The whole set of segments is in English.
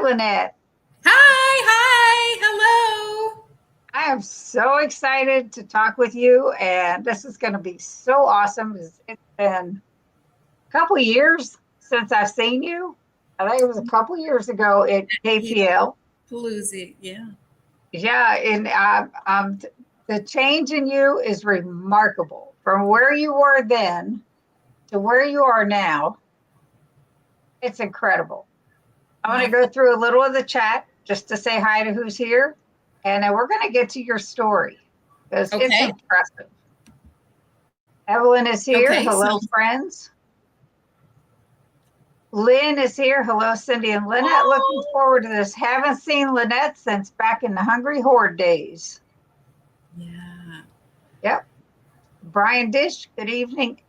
Hi, Lanette. Hi, hello. I am so excited to talk with you, and this is going to be so awesome. It's been a couple years since I've seen you. I think it was a couple years ago at Yeah, KPL. Palooza, yeah. Yeah, and the change in you is remarkable from where you were then to where you are now. It's incredible. I want to Well, go through a little of the chat just to say hi to who's here, and then we're going to get to your story because it's okay, impressive. Evelyn is here. okay. Hello, friends. Lynn is here. Hello, Cindy and Lynette. Looking Oh, forward to this. Haven't seen Lynette since back in the Hungry Horde days. yeah. Yep. Brian Dish, good evening.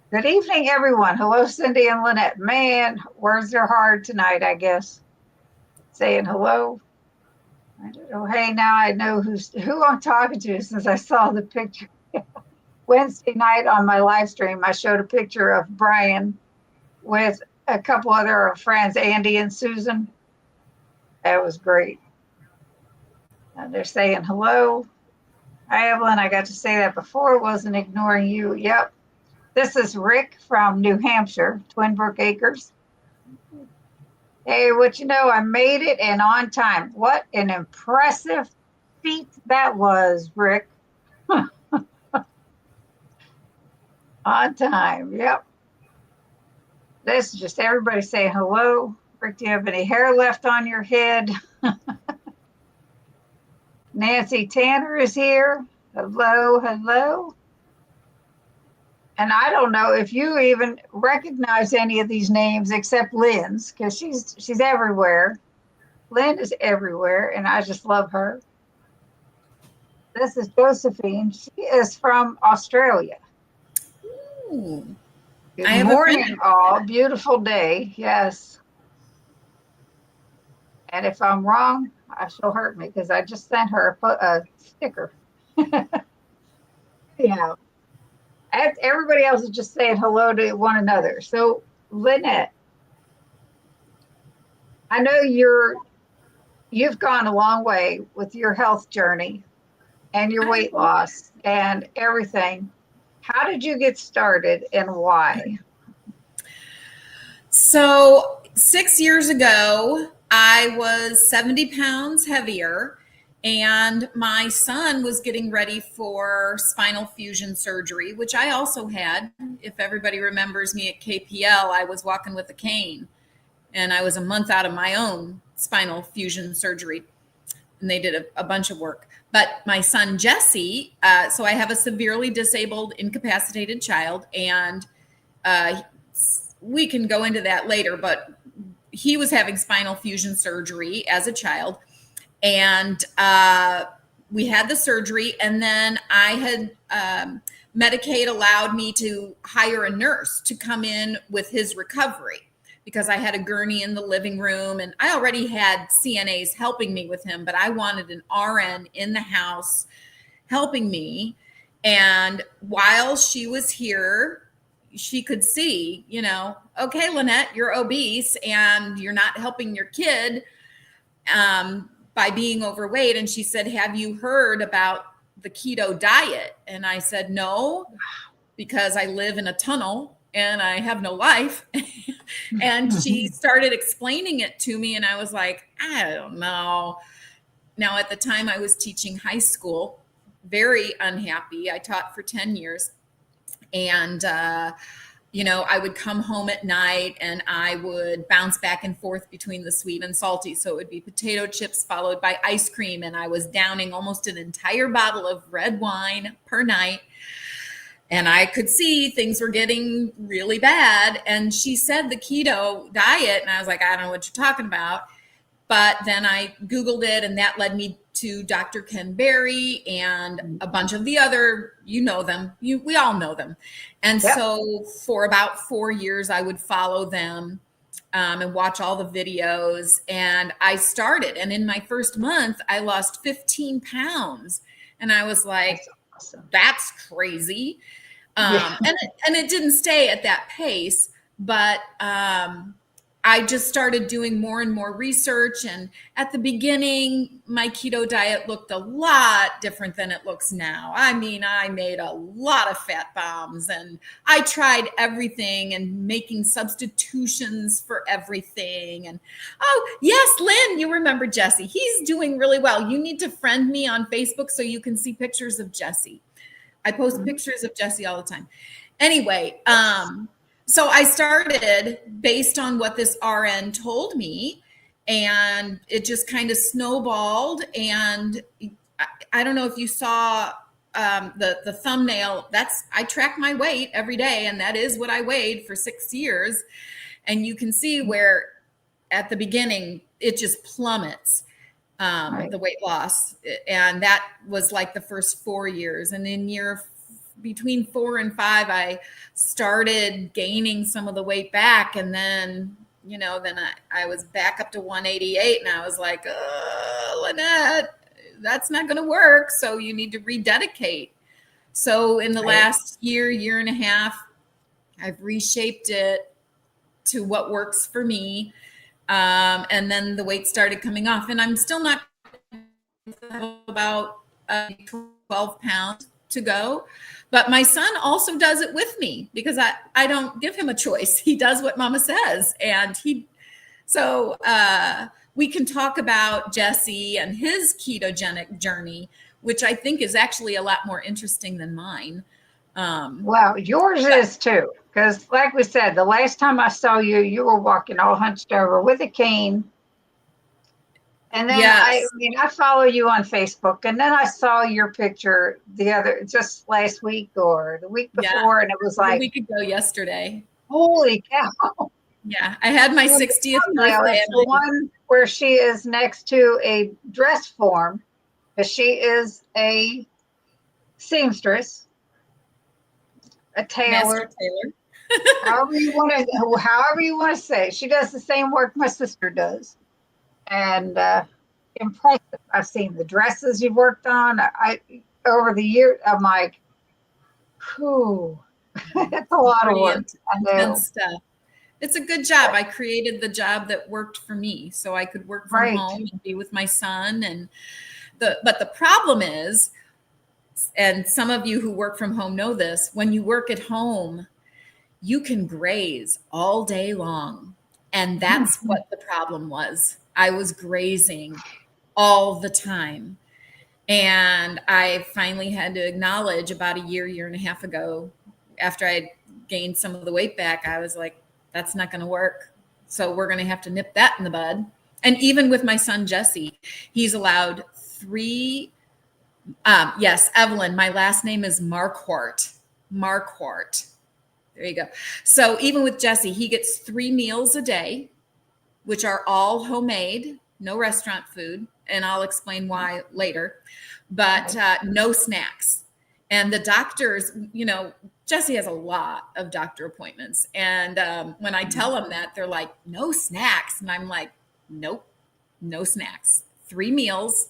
Good evening, everyone. Hello, Cindy and Lynette. Man, words are hard tonight, I guess. Saying hello. I don't know. Hey, now I know who I'm talking to since I saw the picture. Wednesday night on my live stream, I showed a picture of Brian with a couple other friends, Andy and Susan. That was great. They're saying hello. Hi, Evelyn. I got to say that before. Wasn't ignoring you. Yep. This is Rick from New Hampshire, Twin Brook Acres. Hey, what you know, I made it and on time. What an impressive feat that was, Rick. On time. Yep. This is just everybody saying hello. Rick, do you have any hair left on your head? Nancy Tanner is here. Hello, hello. And I don't know if you even recognize any of these names except Lynn's, because she's everywhere. Lynn is everywhere, and I just love her. This is Josephine. She is from Australia. Ooh, Good I have a friend. morning, all. Beautiful day. Yes. And if I'm wrong, she'll hurt me because I just sent her a sticker. Yeah. Everybody else is just saying hello to one another. So, Lynette, I know you've gone a long way with your health journey and your weight loss and everything. How did you get started and why? So 6 years ago, I was 70 pounds heavier, and my son was getting ready for spinal fusion surgery, which I also had. If everybody remembers me at KPL, I was walking with a cane, and I was a month out of my own spinal fusion surgery, and they did a bunch of work. But my son Jesse, so I have a severely disabled, incapacitated child, and we can go into that later, but he was having spinal fusion surgery as a child. And we had the surgery, and then I had Medicaid allowed me to hire a nurse to come in with his recovery because I had a gurney in the living room, and I already had CNAs helping me with him, but I wanted an RN in the house helping me. And while she was here, she could see, okay, Lanette, you're obese and you're not helping your kid by being overweight. And she said, have you heard about the keto diet? And I said, no, because I live in a tunnel and I have no life. And she started explaining it to me, and I was like, I don't know. Now, at the time I was teaching high school, very unhappy. I taught for 10 years. And, I would come home at night and I would bounce back and forth between the sweet and salty. So it would be potato chips followed by ice cream. And I was downing almost an entire bottle of red wine per night. And I could see things were getting really bad. And she said the keto diet. And I was like, I don't know what you're talking about. But then I Googled it, and that led me to Dr. Ken Berry and a bunch of the other, you know them, we all know them. And Yep. so for about 4 years, I would follow them and watch all the videos. And I started, and in my first month, I lost 15 pounds. And I was like, That's awesome. that's crazy. Yeah. And it didn't stay at that pace, but I I just started doing more and more research. And at the beginning, my keto diet looked a lot different than it looks now. I mean, I made a lot of fat bombs and I tried everything and making substitutions for everything. And oh, yes, Lynn, you remember Jesse. He's doing really well. You need to friend me on Facebook so you can see pictures of Jesse. I post pictures of Jesse all the time. Anyway, so I started based on what this RN told me, and it just kind of snowballed. And I don't know if you saw the thumbnail. I track my weight every day, and that is what I weighed for 6 years. And you can see where at the beginning it just plummets, the weight loss, and that was like the first 4 years. And in between 4 and 5, I started gaining some of the weight back. And then, I was back up to 188 and I was like, Lanette, that's not going to work. So you need to rededicate. So in the last year and a half, I've reshaped it to what works for me. And then the weight started coming off, and I'm still not about 12 pounds to go. But my son also does it with me because I don't give him a choice. He does what mama says. And so we can talk about Jesse and his ketogenic journey, which I think is actually a lot more interesting than mine. Well, yours is too. Because like we said, the last time I saw you, you were walking all hunched over with a cane. And then I follow you on Facebook, and then I saw your picture just last week or the week before, and it was like a week ago yesterday. Holy cow. Yeah, I had my 60th birthday. It's the one where she is next to a dress form, because she is a seamstress, a tailor. however you want to say. She does the same work my sister does. And impressive. I've seen the dresses you've worked on. Over the years, I'm like, whew, it's a lot of work. Intense stuff. It's a good job. I created the job that worked for me, so I could work from home and be with my son. But the problem is, and some of you who work from home know this, when you work at home, you can graze all day long. And that's what the problem was. I was grazing all the time. And I finally had to acknowledge about a year and a half ago, after I gained some of the weight back, I was like, that's not going to work. So we're going to have to nip that in the bud. And even with my son, Jesse, he's allowed 3. Yes, Evelyn, my last name is Marquardt. There you go. So even with Jesse, he gets 3 meals a day, which are all homemade, no restaurant food. And I'll explain why later, but no snacks. And the doctors, Jesse has a lot of doctor appointments. And when I tell them that, they're like, no snacks. And I'm like, nope, no snacks, 3 meals.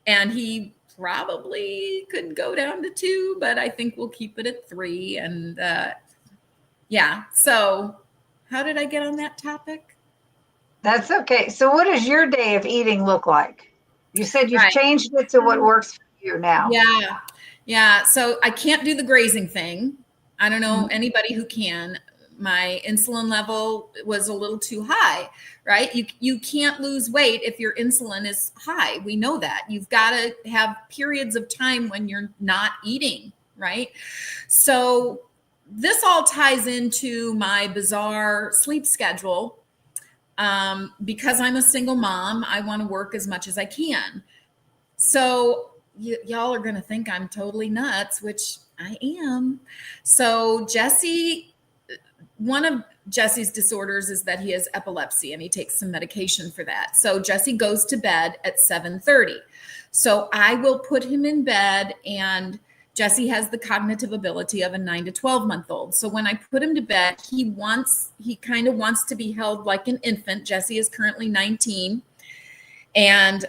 And he probably could go down to 2, but I think we'll keep it at 3. And so how did I get on that topic? That's okay. So what does your day of eating look like? You said you've changed it to what works for you now. Yeah. So I can't do the grazing thing. I don't know anybody who can. My insulin level was a little too high, right? You can't lose weight if your insulin is high. We know that. You've got to have periods of time when you're not eating, right? So this all ties into my bizarre sleep schedule. Because I'm a single mom, I want to work as much as I can. So y'all are going to think I'm totally nuts, which I am. So one of Jesse's disorders is that he has epilepsy, and he takes some medication for that. So Jesse goes to bed at 7:30. So I will put him in bed, and Jesse has the cognitive ability of a 9 to 12-month-old. So when I put him to bed, he kind of wants to be held like an infant. Jesse is currently 19. And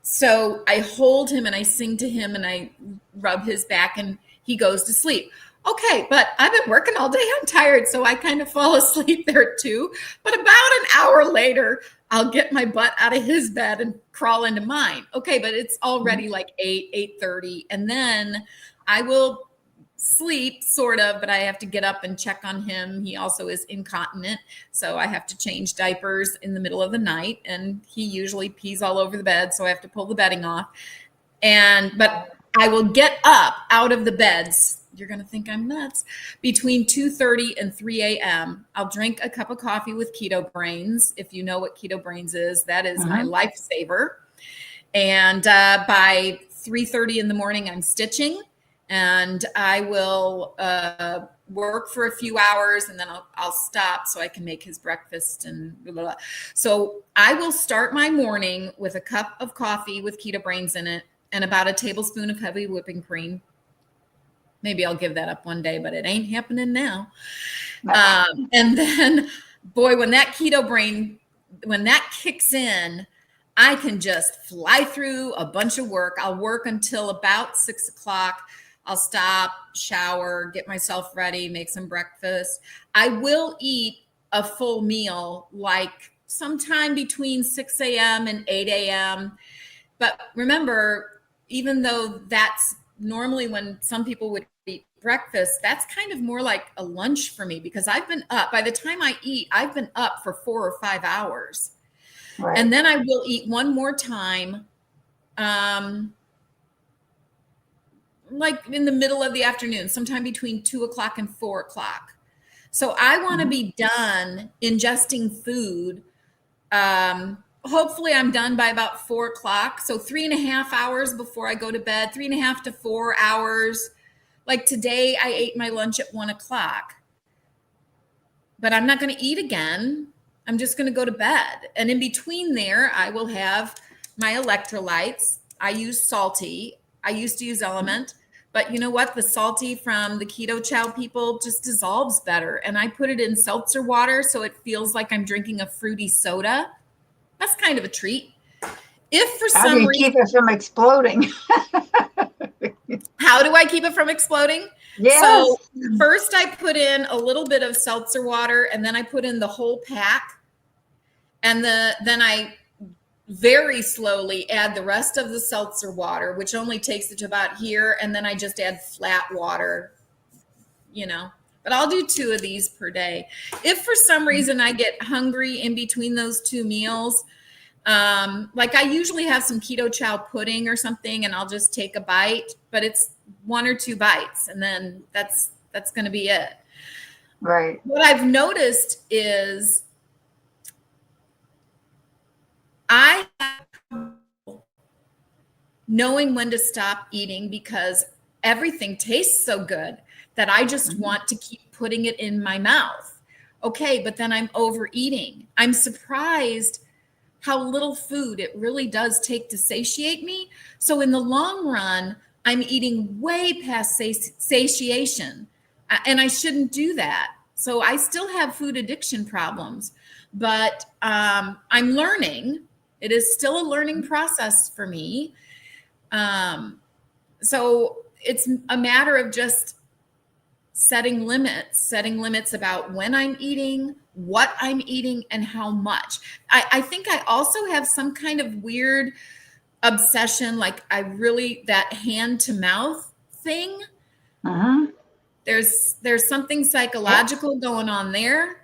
so I hold him and I sing to him and I rub his back and he goes to sleep. Okay, but I've been working all day. I'm tired, so I kind of fall asleep there too. But about an hour later, I'll get my butt out of his bed and crawl into mine. Okay, but it's already like 8:30, and then I will sleep sort of, but I have to get up and check on him. He also is incontinent, so I have to change diapers in the middle of the night, and he usually pees all over the bed, so I have to pull the bedding off. But I will get up out of the beds. You're going to think I'm nuts. Between 2:30 and 3 a.m., I'll drink a cup of coffee with Keto Brains. If you know what Keto Brains is, that is my lifesaver. And by 3:30 in the morning, I'm stitching, and I will work for a few hours, and then I'll stop so I can make his breakfast and blah, blah, blah. So I will start my morning with a cup of coffee with Keto Brains in it and about a tablespoon of heavy whipping cream. Maybe I'll give that up one day, but it ain't happening now. And then, boy, when that keto brain, when that kicks in, I can just fly through a bunch of work. I'll work until about 6 o'clock. I'll stop, shower, get myself ready, make some breakfast. I will eat a full meal, like sometime between 6 a.m. and 8 a.m. But remember, even though that's normally when some people would eat breakfast, that's kind of more like a lunch for me, because I've been up, by the time I eat, I've been up for 4 or 5 hours. Right. And then I will eat one more time, like in the middle of the afternoon, sometime between 2 o'clock and 4 o'clock. So I want to be done ingesting food. Hopefully I'm done by about 4 o'clock. So 3.5 hours before I go to bed, 3.5 to 4 hours. Like today I ate my lunch at 1 o'clock, but I'm not going to eat again. I'm just going to go to bed. And in between there, I will have my electrolytes. I use Salty. I used to use Element, but you know what? The Salty from the Keto Chow people just dissolves better. And I put it in seltzer water, so it feels like I'm drinking a fruity soda. That's kind of a treat. If for some reason, keep it from exploding? How do I keep it from exploding? Yes. So first I put in a little bit of seltzer water, and then I put in the whole pack. And then I very slowly add the rest of the seltzer water, which only takes it to about here. And then I just add flat water, you know. But I'll do 2 of these per day. If for some reason I get hungry in between those 2 meals, like I usually have some Keto Chow pudding or something, and I'll just take a bite, but it's 1 or 2 bites, and then that's going to be it. Right. What I've noticed is I have knowing when to stop eating, because everything tastes so good that I just want to keep putting it in my mouth. Okay, but then I'm overeating. I'm surprised how little food it really does take to satiate me. So in the long run, I'm eating way past satiation, and I shouldn't do that. So I still have food addiction problems, but I'm learning. It is still a learning process for me. So it's a matter of just setting limits about when I'm eating, what I'm eating, and how much. I think I also have some kind of weird obsession, like that hand to mouth thing. There's something psychological going on there.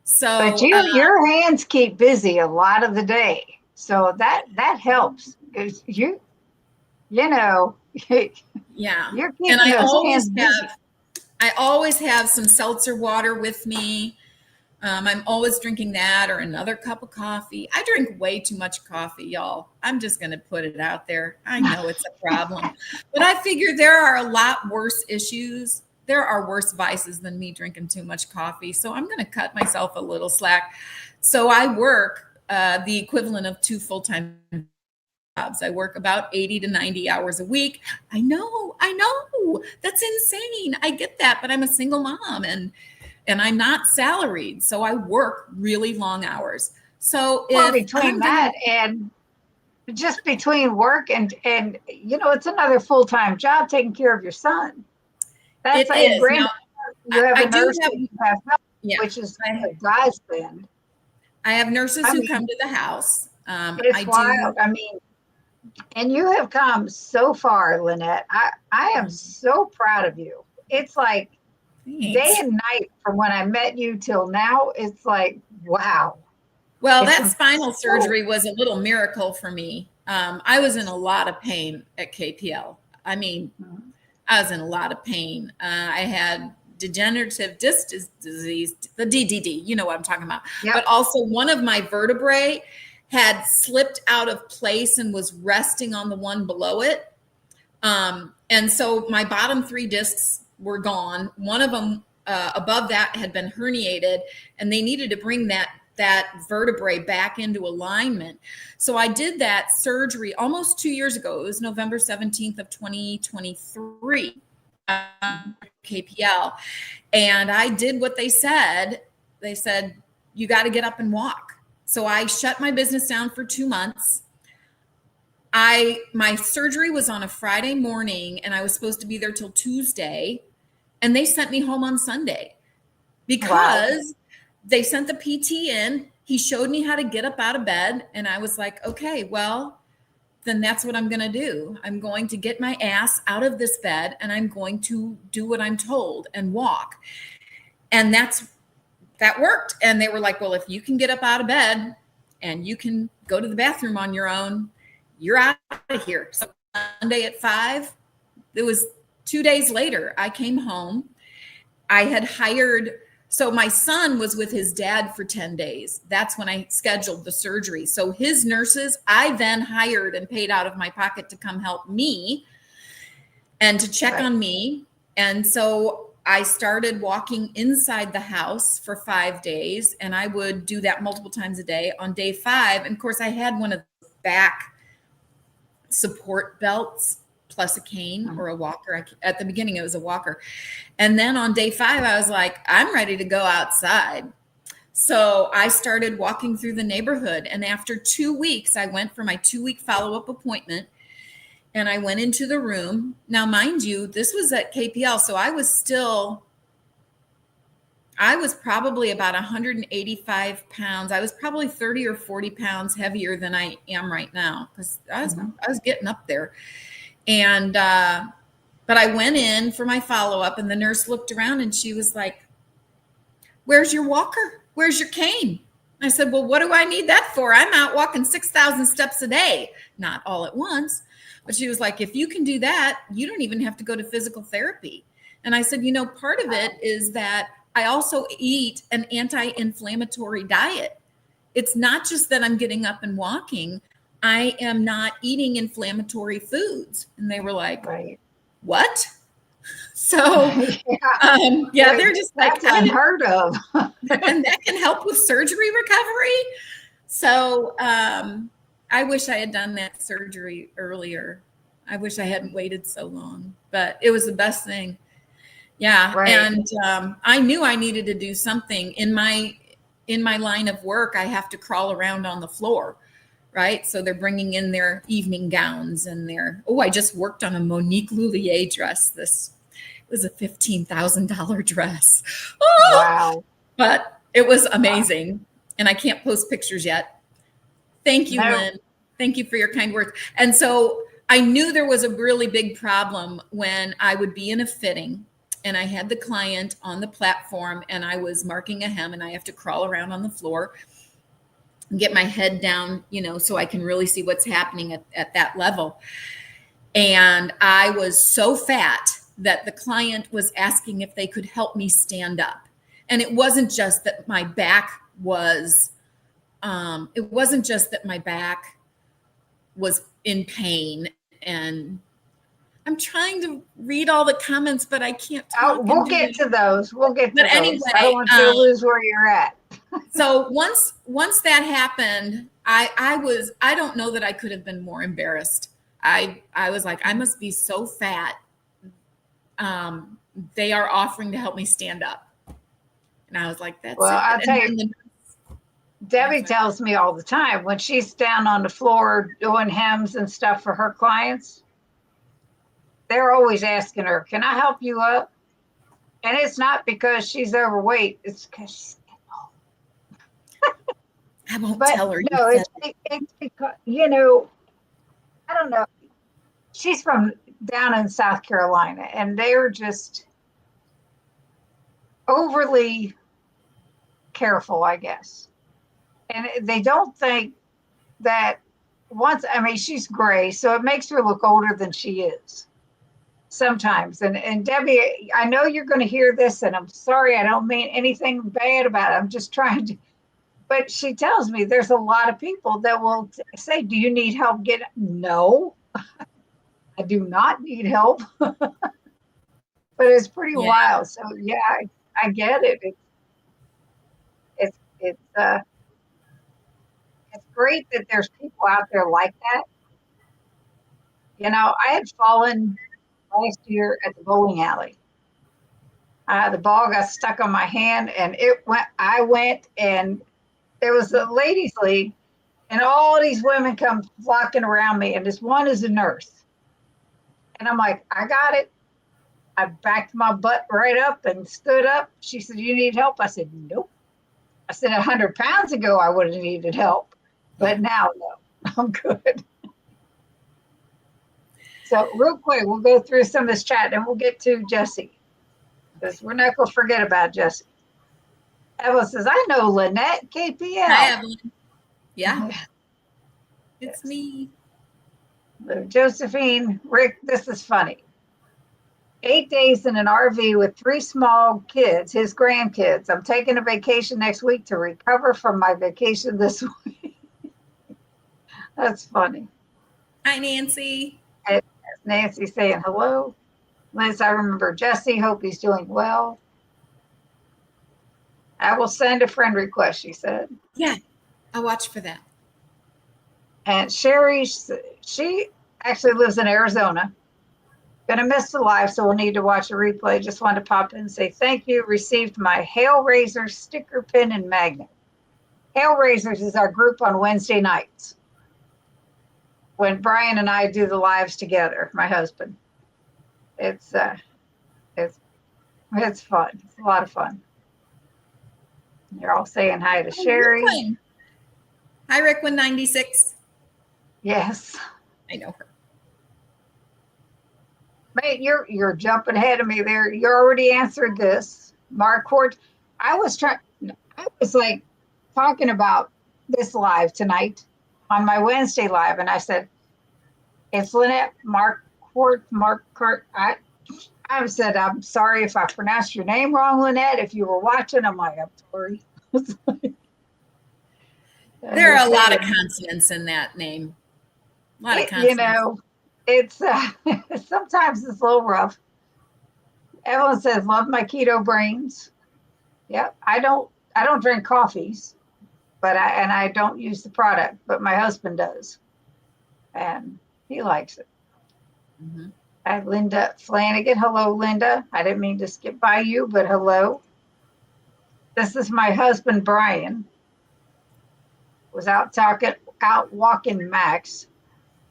So, but your hands keep busy a lot of the day, so that helps. You know, yeah. You're keeping those hands busy. I always have some seltzer water with me. I'm always drinking that, or another cup of coffee. I drink way too much coffee, y'all. I'm just going to put it out there. I know it's a problem, but I figure there are a lot worse issues. There are worse vices than me drinking too much coffee. So I'm going to cut myself a little slack. So I work the equivalent of 2 full-time jobs. I work about 80 to 90 hours a week. I know. That's insane. I get that, but I'm a single mom and I'm not salaried. So I work really long hours. So between that and just between work and it's another full-time job taking care of your son. That's It in is. Brandon. Now, You have I a do nurse have, that you have help, yeah, which is I, a godsend. I have nurses I who mean, come to the house. I it's do. wild. I mean, and you have come so far, Lanette. I am so proud of you. It's like day Thanks. and night from when I met you till now. It's like, wow. Well, It's that spinal oh, surgery was a little miracle for me. I was in a lot of pain at KPL. I mean, I was in a lot of pain. I had degenerative disc disease, the DDD, you know what I'm talking about. yep. But also, one of my vertebrae had slipped out of place and was resting on the one below it. And so my bottom three discs were gone. One of them above that had been herniated, and they needed to bring that vertebrae back into alignment. So I did that surgery almost 2 years ago. It was November 17th of 2023, KPL. And I did what they said. They said, you got to get up and walk. So I shut my business down for 2 months. My surgery was on a Friday morning, and I was supposed to be there till Tuesday, and they sent me home on Sunday Wow. because they sent the PT in. He showed me how to get up out of bed, and I was like, okay, well, then that's what I'm going to do. I'm going to get my ass out of this bed, and I'm going to do what I'm told and walk. And that worked. And they were like, well, if you can get up out of bed and you can go to the bathroom on your own, you're out of here. So Monday at 5, it was 2 days later, I came home. I had hired, so my son was with his dad for 10 days. That's when I scheduled the surgery. So his nurses, I then hired and paid out of my pocket to come help me and to check on me. And so I started walking inside the house for 5 days, and I would do that multiple times a day. On day 5, and of course, I had one of the back support belts plus a cane or a walker. At the beginning, it was a walker. And then on day 5, I was like, I'm ready to go outside. So I started walking through the neighborhood. And after 2 weeks, I went for my 2-week follow-up appointment. And I went into the room. Now, mind you, this was at KPL. So I was probably about 185 pounds. I was probably 30 or 40 pounds heavier than I am right now because I was getting up there. And, but I went in for my follow-up, and the nurse looked around and she was like, where's your walker? Where's your cane? I said, well, what do I need that for? I'm out walking 6,000 steps a day, not all at once. But she was like, if you can do that, you don't even have to go to physical therapy. And I said, part of it is that I also eat an anti-inflammatory diet. It's not just that I'm getting up and walking. I am not eating inflammatory foods. And they were like, what? So, they're just like, that's unheard of. and that can help with surgery recovery. So, I wish I had done that surgery earlier. I wish I hadn't waited so long, but it was the best thing. Yeah. Right. And I knew I needed to do something in my line of work. I have to crawl around on the floor. Right. So they're bringing in their evening gowns and I just worked on a Monique Lhuillier dress. It was a $15,000 dress. Oh, Wow. but it was amazing. And I can't post pictures yet. Thank you, Lynn. Thank you for your kind words. And so I knew there was a really big problem when I would be in a fitting and I had the client on the platform and I was marking a hem and I have to crawl around on the floor and get my head down, so I can really see what's happening at that level. And I was so fat that the client was asking if they could help me stand up. And it wasn't just that my back was in pain. And I'm trying to read all the comments, but I can't talk. We'll get to those. But anyway, I don't want you to lose where you're at. So once that happened, I don't know that I could have been more embarrassed. I was like, I must be so fat. They are offering to help me stand up. And I was like, that's well, it. I'll tell you, Debbie tells me all the time when she's down on the floor doing hems and stuff for her clients, they're always asking her, can I help you up? And it's not because she's overweight. It's because she's I won't but tell her you no, said it's because, you know, I don't know. She's from down in South Carolina, and they're just overly careful, I guess. And they don't think that I mean, she's gray, so it makes her look older than she is sometimes. And Debbie, I know you're going to hear this, and I'm sorry, I don't mean anything bad about it. I'm just trying to, but she tells me there's a lot of people that will say, do you need help getting? No, I do not need help. But it's pretty yeah. wild. So yeah, I get it. It's it's uh it's great that there's people out there like that. You know, I had fallen last year at the bowling alley. The ball got stuck on my hand, and I went, and there was a ladies' league, and all these women come flocking around me, and this one is a nurse, and I'm like, I got it. I backed my butt right up and stood up. She said, "You need help?" I said, "Nope." I said, 100 pounds ago, I would have needed help, but now, no, I'm good. So real quick, we'll go through some of this chat, and we'll get to Jesse, because we're not going to forget about Jesse. Evelyn says, I know Lanette, KPL. Hi, Evelyn. Yeah, it's Yes. me. Josephine, Rick, this is funny. 8 days in an RV with 3 small kids, his grandkids. I'm taking a vacation next week to recover from my vacation this week. That's funny. Hi, Nancy. And Nancy saying hello. Liz, I remember Jesse. Hope he's doing well. I will send a friend request, she said. Yeah, I'll watch for that. And Sherry, she actually lives in Arizona. Gonna miss the live, so we'll need to watch a replay. Just wanted to pop in and say thank you. Received my Hail Razors sticker pin and magnet. Hail Razors is our group on Wednesday nights when Brian and I do the lives together. My husband. It's fun. It's a lot of fun. You're all saying hi to Sherry. Rick. Hi, Rick196. Yes. I know her. Mate, you're jumping ahead of me there. You already answered this. Marquardt. I was like talking about this live tonight on my Wednesday live, and I said, it's Lanette Marquardt. I said, I'm sorry if I pronounced your name wrong, Lanette. If you were watching, I'm like, I'm sorry. There are a lot of consonants in that name. A lot of consonants. You know, it's sometimes it's a little rough. Evelyn says, love my keto brains. Yep. I don't drink coffees, but I don't use the product, but my husband does. And he likes it. Mm-hmm. I have Linda Flanagan. Hello, Linda. I didn't mean to skip by you, but hello. This is my husband, Brian. Was out walking Max.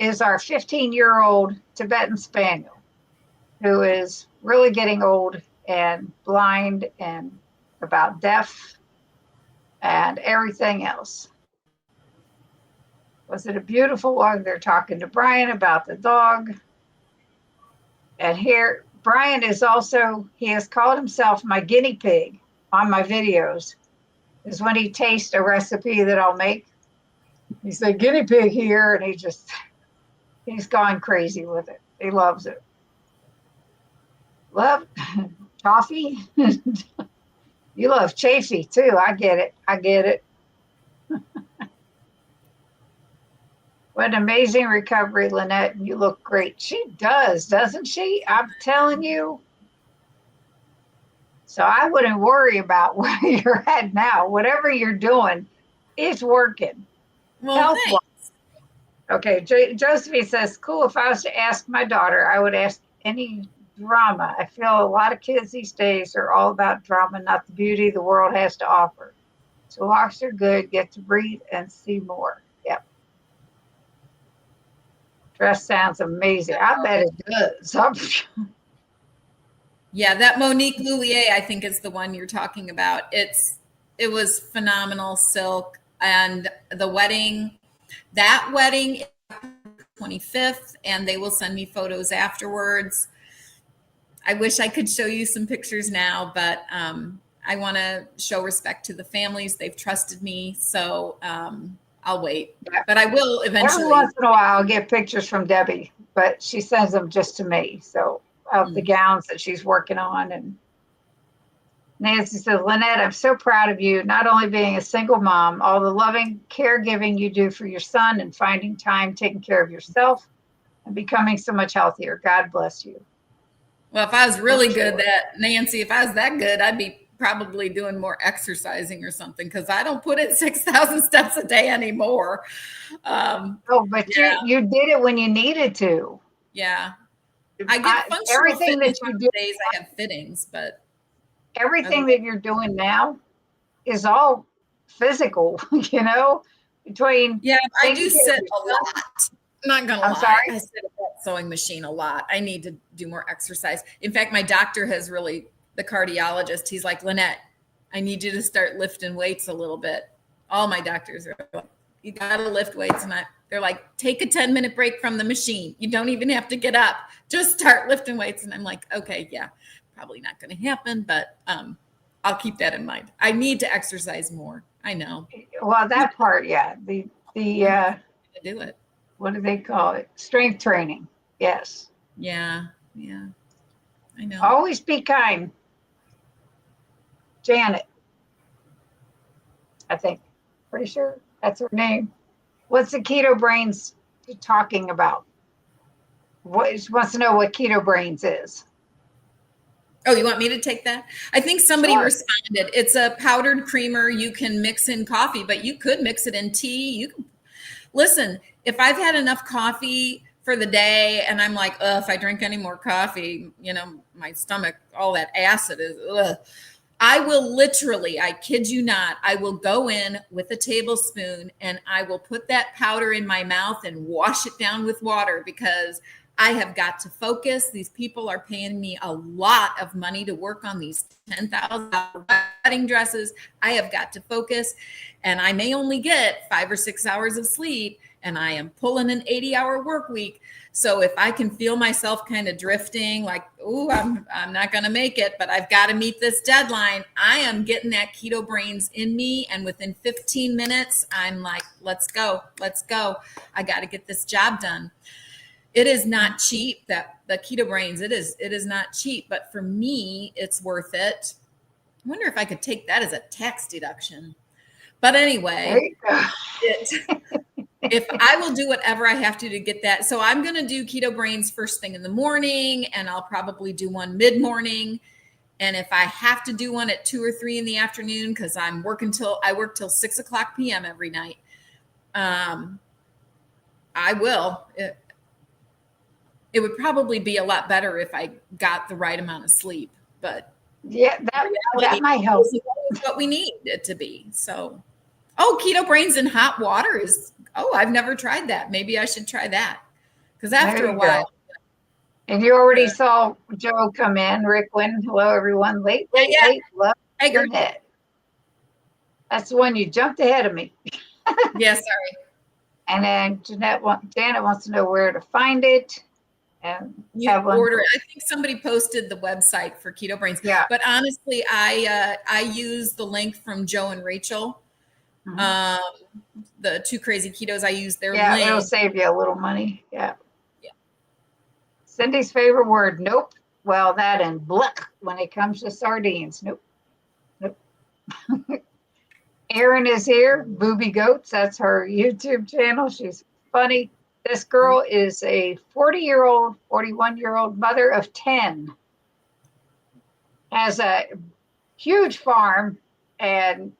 Is our 15-year-old Tibetan Spaniel, who is really getting old and blind and about deaf and everything else. Was it a beautiful one? They're talking to Brian about the dog. And here, Brian is also, he has called himself my guinea pig on my videos, is when he tastes a recipe that I'll make. He said, guinea pig here, and he's gone crazy with it. He loves it. Love toffee. You love Chafee too. I get it. What an amazing recovery, Lanette. You look great. She does, doesn't she? I'm telling you. So I wouldn't worry about where you're at now. Whatever you're doing, it's working. Well, thanks. Okay, Josephine says, cool. If I was to ask my daughter, I would ask any drama. I feel a lot of kids these days are all about drama, not the beauty the world has to offer. So walks are good, get to breathe and see more. Yep. Dress sounds amazing. I bet it does. Yeah, that Monique Lhuillier, I think, is the one you're talking about. It was phenomenal silk, and the wedding, that wedding is 25th, and they will send me photos afterwards. I wish I could show you some pictures now, but I want to show respect to the families. They've trusted me, so I'll wait. Yeah. But I will eventually. Every once in a while, I'll get pictures from Debbie, but she sends them just to me. So of the gowns that she's working on. And Nancy says, Lanette, I'm so proud of you, not only being a single mom, all the loving caregiving you do for your son and finding time taking care of yourself and becoming so much healthier. God bless you. Well, if I was really good, Nancy, if I was that good, I'd be probably doing more exercising or something, because I don't put in 6,000 steps a day anymore. But you did it when you needed to. Yeah. I get functional everything that you do. Days I have fittings, but everything that you're doing now is all physical, between. Yeah, I do sit a lot. I'm not gonna lie. Sorry? I sit at that sewing machine a lot. I need to do more exercise. In fact, my doctor has the cardiologist, he's like, Lanette, I need you to start lifting weights a little bit. All my doctors are like, you gotta lift weights. And they're like, take a 10-minute break from the machine. You don't even have to get up. Just start lifting weights. And I'm like, okay, yeah, probably not gonna happen, but I'll keep that in mind. I need to exercise more. I know. Well, that part, yeah. The do it. What do they call it? Strength training. Yes. Yeah. I know. Always be kind. Janet, I think. Pretty sure that's her name. What's the Keto Brains talking about? She wants to know what Keto Brains is. Oh, you want me to take that? I think somebody responded. It's a powdered creamer. You can mix in coffee, but you could mix it in tea. Listen, if I've had enough coffee for the day and I'm like, if I drink any more coffee, my stomach, all that acid is, I will literally, I kid you not, I will go in with a tablespoon and I will put that powder in my mouth and wash it down with water, because I have got to focus. These people are paying me a lot of money to work on these $10,000 wedding dresses. I have got to focus, and I may only get 5 or 6 hours of sleep, and I am pulling an 80-hour work week. So if I can feel myself kind of drifting, like, I'm not going to make it, but I've got to meet this deadline, I am getting that Keto Brains in me. And within 15 minutes, I'm like, let's go. I got to get this job done. It is not cheap, that the Keto Brains, it is not cheap, but for me, it's worth it. I wonder if I could take that as a tax deduction. But anyway, if I will do whatever I have to get that. So I'm going to do Keto Brains first thing in the morning, and I'll probably do one mid-morning. And if I have to do one at 2 or 3 in the afternoon, because I work till 6 o'clock PM every night, I will. It would probably be a lot better if I got the right amount of sleep, but yeah, that might help. What we need it to be. So, Keto Brains in hot water I've never tried that. Maybe I should try that, because after a while. And you already saw Joe come in. Rick Wynn, hello everyone. Late. Love your head. That's the one you jumped ahead of me. Yeah, sorry. And then Janet wants to know where to find it. And you order it. I think somebody posted the website for Keto Brains. Yeah. But honestly, I use the link from Joe and Rachel. Mm-hmm. The Two Crazy Ketos, I use their link. Yeah, it'll save you a little money. Yeah. Cindy's favorite word, nope. Well, that and bluck when it comes to sardines. Nope. Erin is here. Booby Goats, that's her YouTube channel. She's funny. This girl is a 41-year-old mother of 10. Has a huge farm, and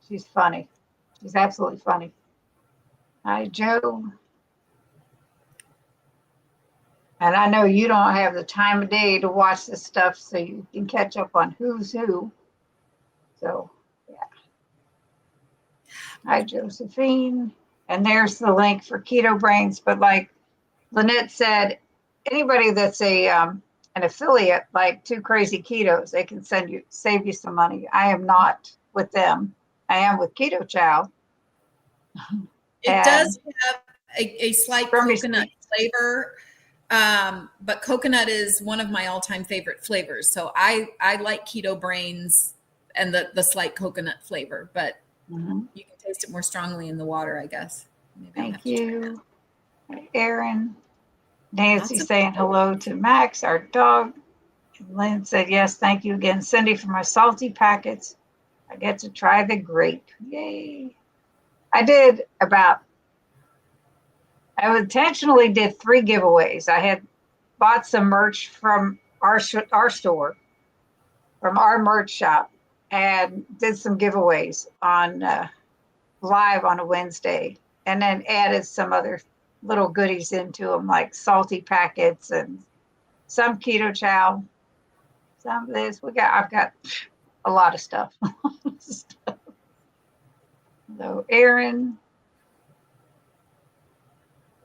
she's funny. She's absolutely funny. Hi, Joe. And I know you don't have the time of day to watch this stuff, so you can catch up on who's who. So, yeah. Hi, Josephine. And there's the link for Keto Brains. But like Lanette said, anybody that's a an affiliate like Two Crazy Ketos. They can save you some money. I am not with them. I am with Keto Chow. It does have a slight coconut flavor, but coconut is one of my all-time favorite flavors. So I like keto brains and the slight coconut flavor, but you can taste it more strongly in the water, I guess. Maybe Thank you, Aaron. Nancy saying hello to Max, our dog. And Lynn said, yes, thank you again, Cindy, for my salty packets. I get to try the grape. Yay. I intentionally did 3 giveaways. I had bought some merch from our store, from our merch shop, and did some giveaways on live on a Wednesday, and then added some other little goodies into them, like salty packets and some Keto Chow, some of this. I've got a lot of stuff. So Aaron,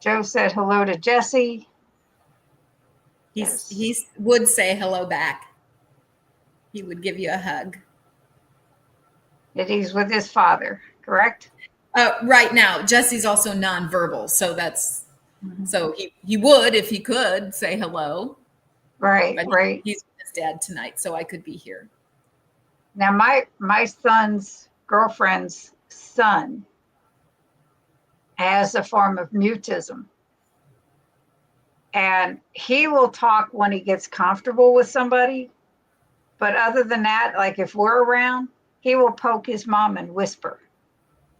Joe said hello to Jesse. He would say hello back. He would give you a hug. That he's with his father, correct? Right now, Jesse's also nonverbal, so that's so he would, if he could, say hello. Right, but right. He's with his dad tonight, so I could be here. Now, my son's girlfriend's son has a form of mutism, and he will talk when he gets comfortable with somebody. But other than that, like if we're around, he will poke his mom and whisper.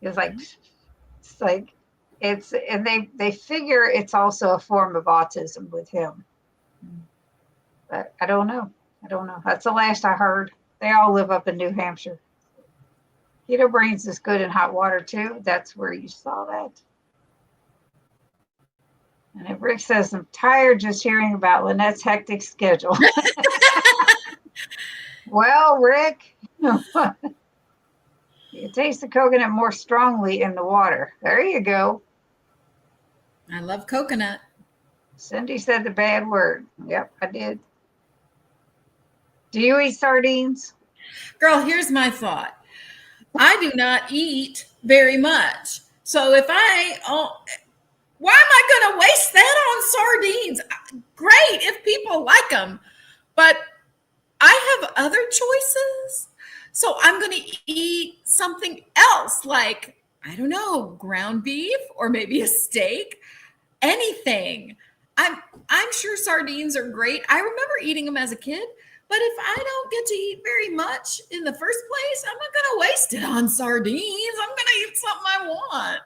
It's like, and they figure it's also a form of autism with him. But I don't know. That's the last I heard. They all live up in New Hampshire. Keto Brains is good in hot water too. That's where you saw that. And if Rick says, I'm tired just hearing about Lynette's hectic schedule. Well, Rick, you taste the coconut more strongly in the water. There you go. I love coconut. Cindy said the bad word. Yep, I did. Do you eat sardines? Girl, here's my thought. I do not eat very much. So why am I going to waste that on sardines? Great if people like them, but I have other choices. So I'm going to eat something else, like, I don't know, ground beef or maybe a steak, anything. I'm sure sardines are great. I remember eating them as a kid, but if I don't get to eat very much in the first place, I'm not going to waste it on sardines. I'm going to eat something I want.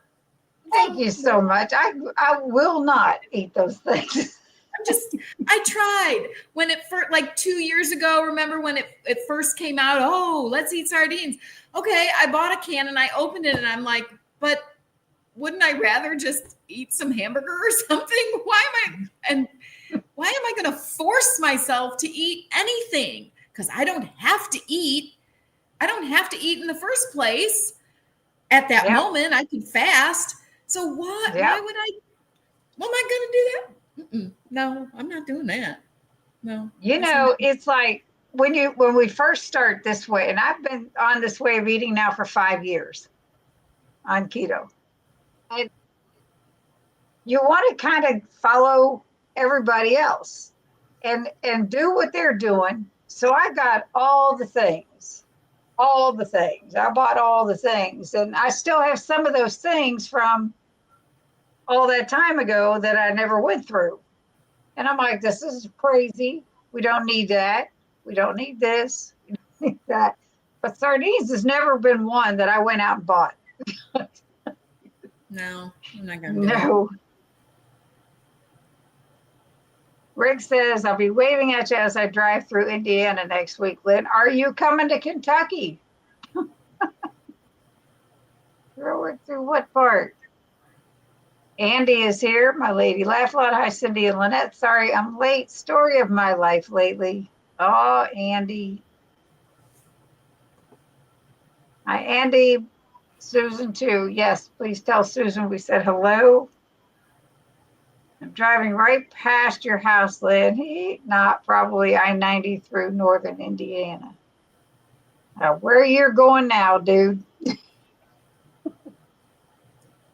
Thank you so much. I will not eat those things. I tried when it first, like 2 years ago, remember when it first came out, oh, let's eat sardines. Okay, I bought a can and I opened it and I'm like, but wouldn't I rather just eat some hamburger or something? Why am I going to force myself to eat anything? Because I don't have to eat. I don't have to eat in the first place. At that moment, I could fast. So what? Why am I going to do that? No, I'm not doing that. No. It's like when we first start this way, and I've been on this way of eating now for 5 years on keto. And you want to kind of follow everybody else and do what they're doing. So I got all the things. I bought all the things, and I still have some of those things from all that time ago that I never went through. And I'm like, this is crazy. We don't need that. We don't need this. We don't need that. But sardines has never been one that I went out and bought. No, I'm not going to do it. Rick says, I'll be waving at you as I drive through Indiana next week. Lynn, are you coming to Kentucky? Through what part? Andy is here, my lady. Laugh a lot. Hi, Cindy and Lynette. Sorry, I'm late. Story of my life lately. Oh, Andy. Hi, Andy. Susan, too. Yes, please tell Susan we said hello. I'm driving right past your house, Lynn. Not probably I-90 through northern Indiana. Where you're going now, dude.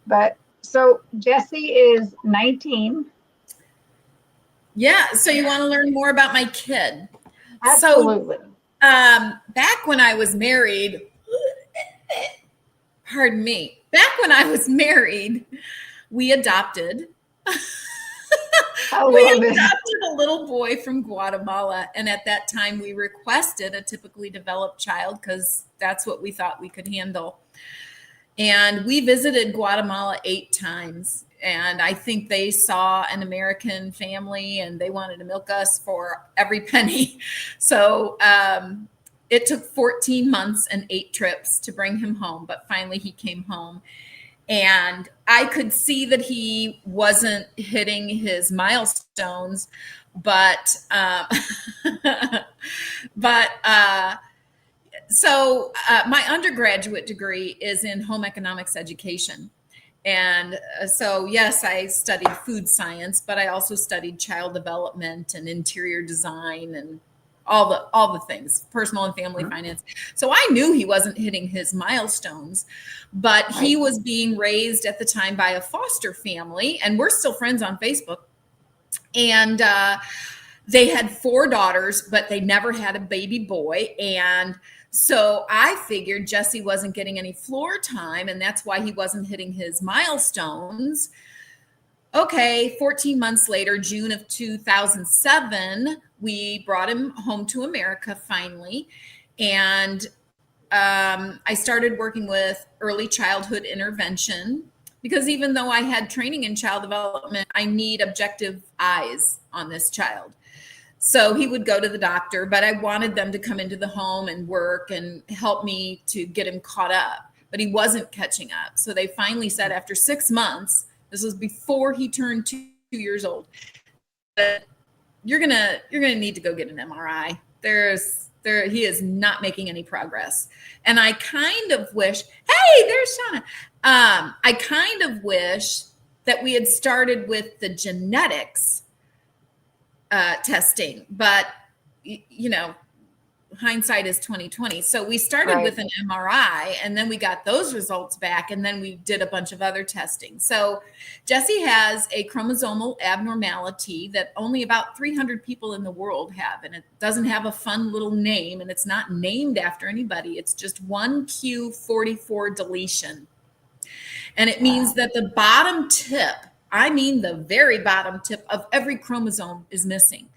But so Jesse is 19. Yeah. So you want to learn more about my kid? Absolutely. So back when I was married, pardon me, back when I was married, we adopted. We adopted a little boy from Guatemala. And at that time, we requested a typically developed child because that's what we thought we could handle. And we visited Guatemala 8 times. And I think they saw an American family and they wanted to milk us for every penny. So it took 14 months and 8 trips to bring him home. But finally, he came home. And I could see that he wasn't hitting his milestones, but so my undergraduate degree is in home economics education. And so, yes, I studied food science, but I also studied child development and interior design and all the things, personal and family finance. So I knew he wasn't hitting his milestones, but he was being raised at the time by a foster family, and we're still friends on Facebook. And they had 4 daughters, but they never had a baby boy. And so I figured Jesse wasn't getting any floor time, and that's why he wasn't hitting his milestones. Okay, 14 months later, June of 2007, we brought him home to America finally. And I started working with early childhood intervention because even though I had training in child development, I need objective eyes on this child. So he would go to the doctor, but I wanted them to come into the home and work and help me to get him caught up, but he wasn't catching up. So they finally said after 6 months, this was before he turned 2 years old, that you're gonna need to go get an MRI. He is not making any progress. And I kind of wish, hey, there's Shauna. I kind of wish that we had started with the genetics testing, but you know, hindsight is 2020. So we started with an MRI, and then we got those results back, and then we did a bunch of other testing. So Jesse has a chromosomal abnormality that only about 300 people in the world have, and it doesn't have a fun little name, and it's not named after anybody. It's just 1q44 deletion. And it means that the bottom tip, I mean the very bottom tip of every chromosome is missing.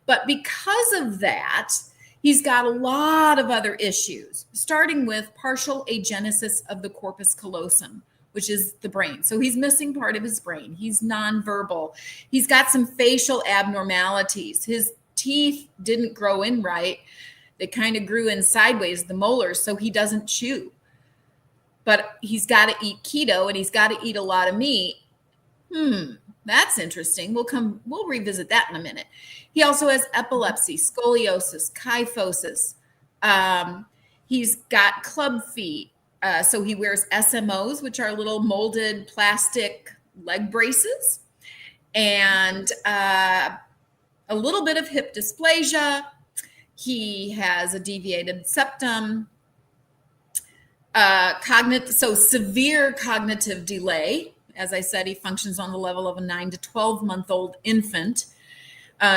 But because of that, he's got a lot of other issues, starting with partial agenesis of the corpus callosum, which is the brain. So he's missing part of his brain. He's nonverbal. He's got some facial abnormalities. His teeth didn't grow in right. They kind of grew in sideways, the molars, so he doesn't chew. But he's got to eat keto and he's got to eat a lot of meat. That's interesting. We'll revisit that in a minute. He also has epilepsy, scoliosis, kyphosis. He's got club feet. So he wears SMOs, which are little molded plastic leg braces, and a little bit of hip dysplasia. He has a deviated septum, severe cognitive delay. As I said, he functions on the level of a 9 to 12-month-old infant.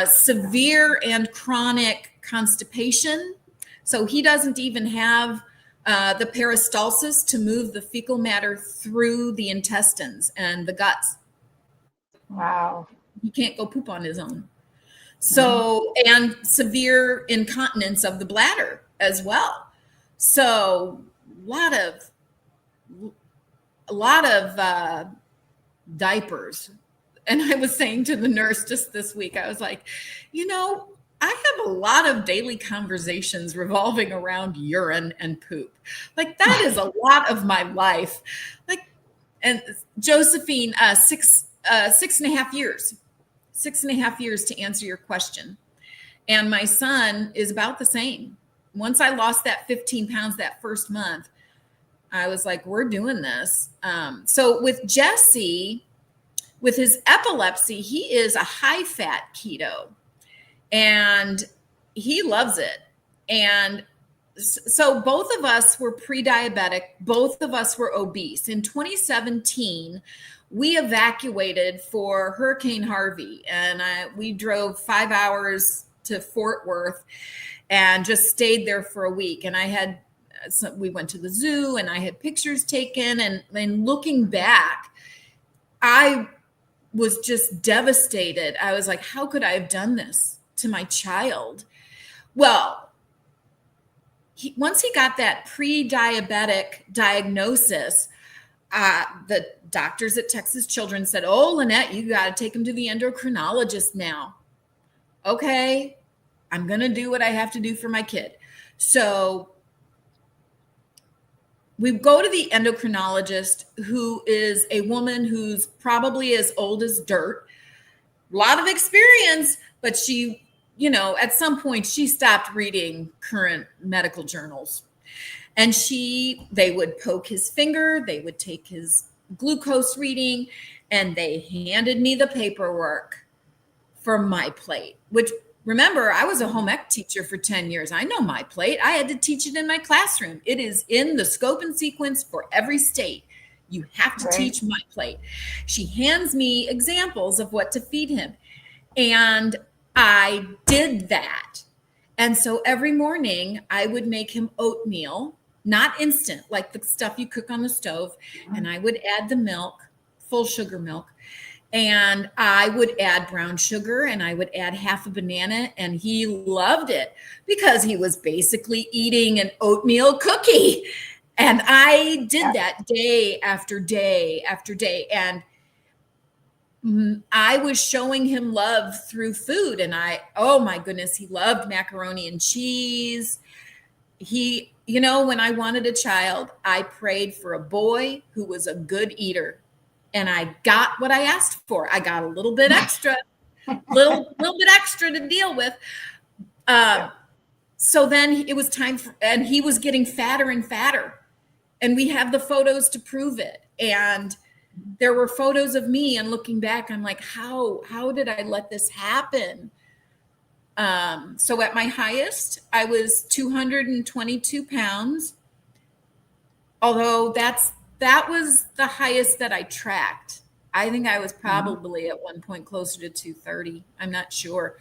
Severe and chronic constipation. So he doesn't even have the peristalsis to move the fecal matter through the intestines and the guts. Wow. He can't go poop on his own. So, and severe incontinence of the bladder as well. So a lot of diapers. And I was saying to the nurse just this week, I was like, I have a lot of daily conversations revolving around urine and poop. Like that is a lot of my life. And Josephine, 6.5 years, 6.5 years to answer your question. And my son is about the same. Once I lost that 15 pounds that first month, I was like, we're doing this. So with Jesse, with his epilepsy, he is a high fat keto and he loves it. And so both of us were pre-diabetic. Both of us were obese. In 2017, we evacuated for Hurricane Harvey, and we drove 5 hours to Fort Worth and just stayed there for a week. And we went to the zoo and I had pictures taken. And looking back, I was just devastated. I was like, how could I have done this to my child? Well, once he got that pre-diabetic diagnosis, the doctors at Texas Children's said, oh, Lanette, you got to take him to the endocrinologist now. Okay, I'm going to do what I have to do for my kid. So we go to the endocrinologist, who is a woman who's probably as old as dirt, a lot of experience, but she, at some point she stopped reading current medical journals. And they would poke his finger, they would take his glucose reading, and they handed me the paperwork for my plate, which, remember, I was a home ec teacher for 10 years. I know my plate. I had to teach it in my classroom. It is in the scope and sequence for every state. You have to teach my plate. She hands me examples of what to feed him. And I did that. And so every morning I would make him oatmeal, not instant, like the stuff you cook on the stove. And I would add the milk, full sugar milk. And I would add brown sugar and I would add half a banana. And he loved it because he was basically eating an oatmeal cookie. And I did that day after day after day. And I was showing him love through food. And oh my goodness, he loved macaroni and cheese. When I wanted a child, I prayed for a boy who was a good eater. And I got what I asked for. I got a little bit extra, little bit extra to deal with. So then it was time and he was getting fatter and fatter. And we have the photos to prove it. And there were photos of me, and looking back, I'm like, how did I let this happen? So at my highest, I was 222 pounds. Although that was the highest that I tracked. I think I was probably at one point closer to 230. I'm not sure.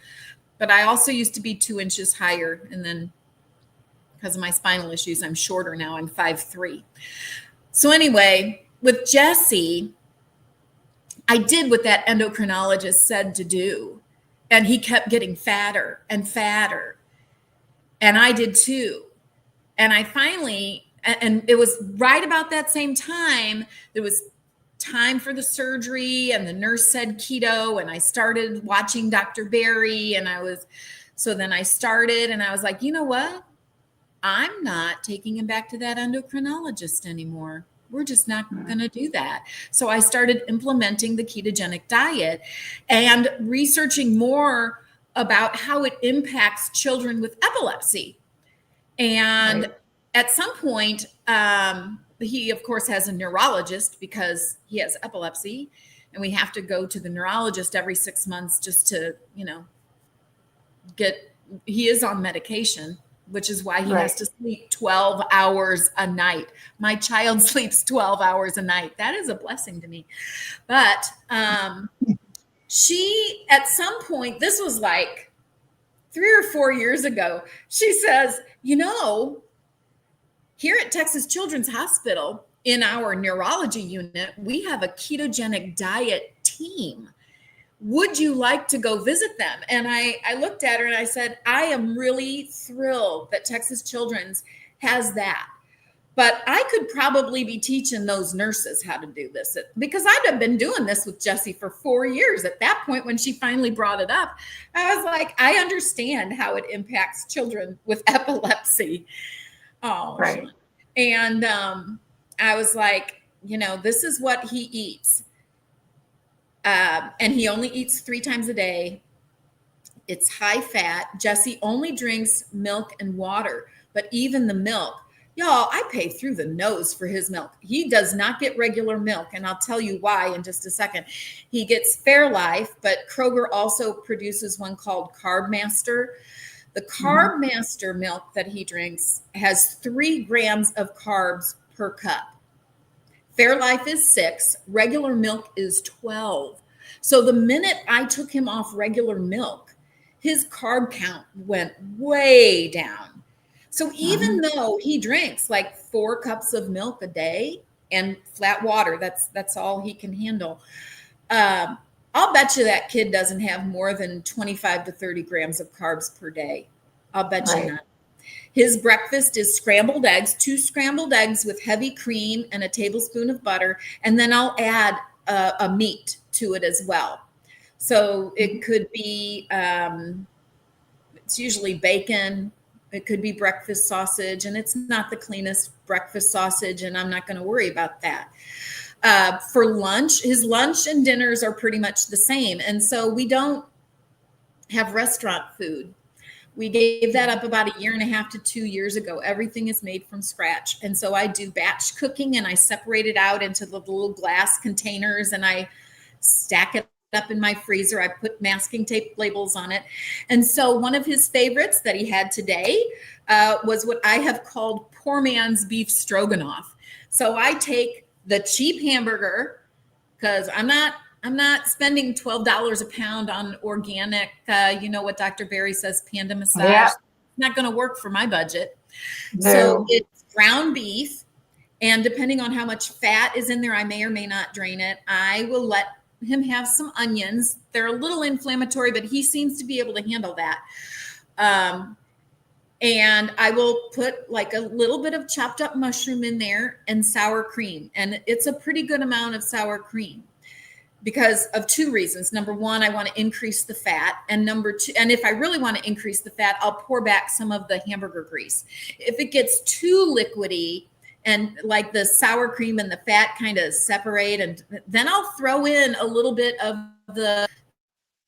But I also used to be 2 inches higher. And then because of my spinal issues, I'm shorter now. I'm 5'3". So anyway, with Jesse, I did what that endocrinologist said to do. And he kept getting fatter and fatter. And I did too. And I finally... And it was right about that same time, there was time for the surgery and the nurse said keto, and I started watching Dr. Berry, and then I started and I was like, you know what? I'm not taking him back to that endocrinologist anymore. We're just not going to do that. So I started implementing the ketogenic diet and researching more about how it impacts children with epilepsy. And at some point, he, of course, has a neurologist because he has epilepsy, and we have to go to the neurologist every 6 months just to, he is on medication, which is why he has to sleep 12 hours a night. My child sleeps 12 hours a night. That is a blessing to me. But she, at some point, this was like 3 or 4 years ago, she says, here at Texas Children's Hospital, in our neurology unit, we have a ketogenic diet team. Would you like to go visit them? And I looked at her and I said, I am really thrilled that Texas Children's has that. But I could probably be teaching those nurses how to do this, because I'd have been doing this with Jessie for 4 years. At that point, when she finally brought it up, I was like, I understand how it impacts children with epilepsy. Oh, right. And I was like, this is what he eats. And he only eats 3 times a day. It's high fat. Jesse only drinks milk and water, but even the milk, Y'all, I pay through the nose for his milk. He does not get regular milk, and I'll tell you why in just a second. He gets Fairlife, but Kroger also produces one called Carb Master. The Carb Master milk that he drinks has 3 grams of carbs per cup. Fairlife is 6, regular milk is 12. So the minute I took him off regular milk, his carb count went way down. So even though he drinks like 4 cups of milk a day and flat water, that's all he can handle. I'll bet you that kid doesn't have more than 25 to 30 grams of carbs per day. I'll bet you not. His breakfast is scrambled eggs, 2 scrambled eggs with heavy cream and a tablespoon of butter. And then I'll add a meat to it as well. So it could be, it's usually bacon. It could be breakfast sausage, and it's not the cleanest breakfast sausage, and I'm not going to worry about that. For lunch, his lunch and dinners are pretty much the same. And so we don't have restaurant food. We gave that up about 1.5 to 2 years ago. Everything is made from scratch. And so I do batch cooking, and I separate it out into the little glass containers, and I stack it up in my freezer. I put masking tape labels on it. And so one of his favorites that he had today was what I have called poor man's beef stroganoff. So I take the cheap hamburger, because I'm not spending $12 a pound on organic, you know what Dr. Barry says, Panda massage. Yeah. It's not going to work for my budget. No. So it's ground beef. And depending on how much fat is in there, I may or may not drain it. I will let him have some onions. They're a little inflammatory, but he seems to be able to handle that. And I will put like a little bit of chopped up mushroom in there and sour cream. And it's a pretty good amount of sour cream because of 2 reasons. Number 1, I want to increase the fat. And number 2, and if I really want to increase the fat, I'll pour back some of the hamburger grease. If it gets too liquidy, and like the sour cream and the fat kind of separate, and then I'll throw in a little bit of the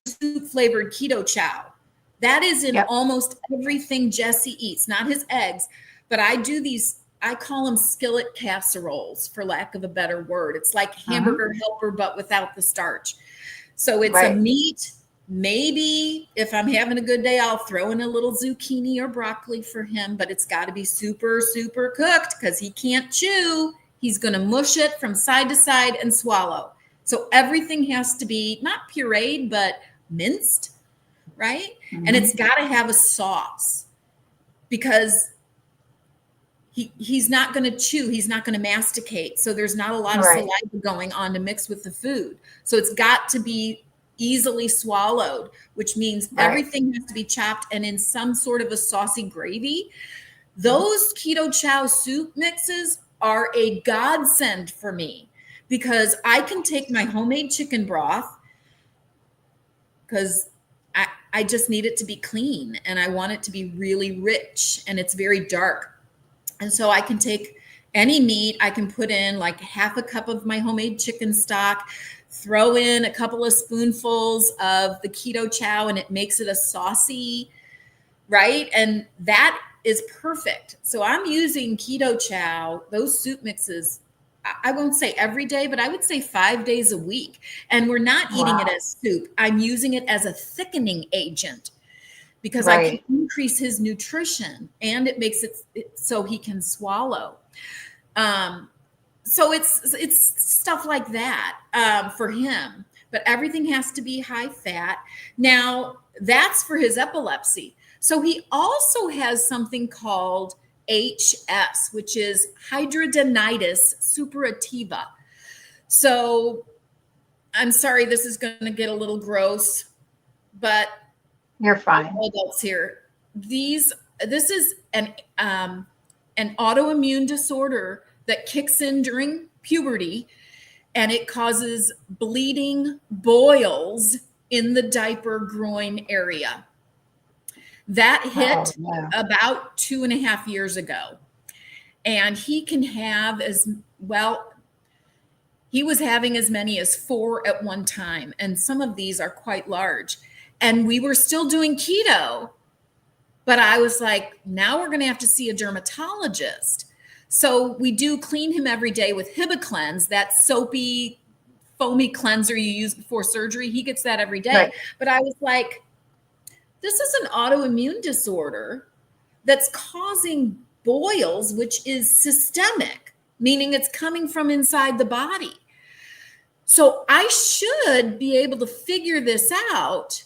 soup flavored keto chow. That is in almost everything Jesse eats, not his eggs, but I do these, I call them skillet casseroles for lack of a better word. It's like hamburger helper, but without the starch. So it's a meat. Maybe if I'm having a good day, I'll throw in a little zucchini or broccoli for him, but it's got to be super, super cooked because he can't chew. He's going to mush it from side to side and swallow. So everything has to be not pureed, but minced, right? And it's got to have a sauce because he's not going to chew. He's not going to masticate. So there's not a lot of saliva going on to mix with the food. So it's got to be easily swallowed, which means everything has to be chopped and in some sort of a saucy gravy. Those keto chow soup mixes are a godsend for me because I can take my homemade chicken broth because I just need it to be clean and I want it to be really rich and it's very dark. And so I can take any meat, I can put in like 1/2 cup of my homemade chicken stock, throw in a couple of spoonfuls of the keto chow and it makes it a saucy, right? And that is perfect. So I'm using keto chow, those soup mixes, I won't say every day, but I would say 5 days a week. And we're not eating it as soup. I'm using it as a thickening agent because I can increase his nutrition and it makes it so he can swallow. So it's stuff like that for him, but everything has to be high fat. Now that's for his epilepsy. So he also has something called HS, which is hidradenitis suppurativa. So I'm sorry, this is going to get a little gross, but you're fine. Adults here. This is an autoimmune disorder that kicks in during puberty and it causes bleeding boils in the diaper groin area. That hit about 2.5 years ago. And he can have he was having as many as 4 at one time. And some of these are quite large. And we were still doing keto, but I was like, now we're going to have to see a dermatologist. So we do clean him every day with HibaCleanse, that soapy, foamy cleanser you use before surgery. He gets that every day. Right. But I was like, this is an autoimmune disorder that's causing boils, which is systemic, meaning it's coming from inside the body. So I should be able to figure this out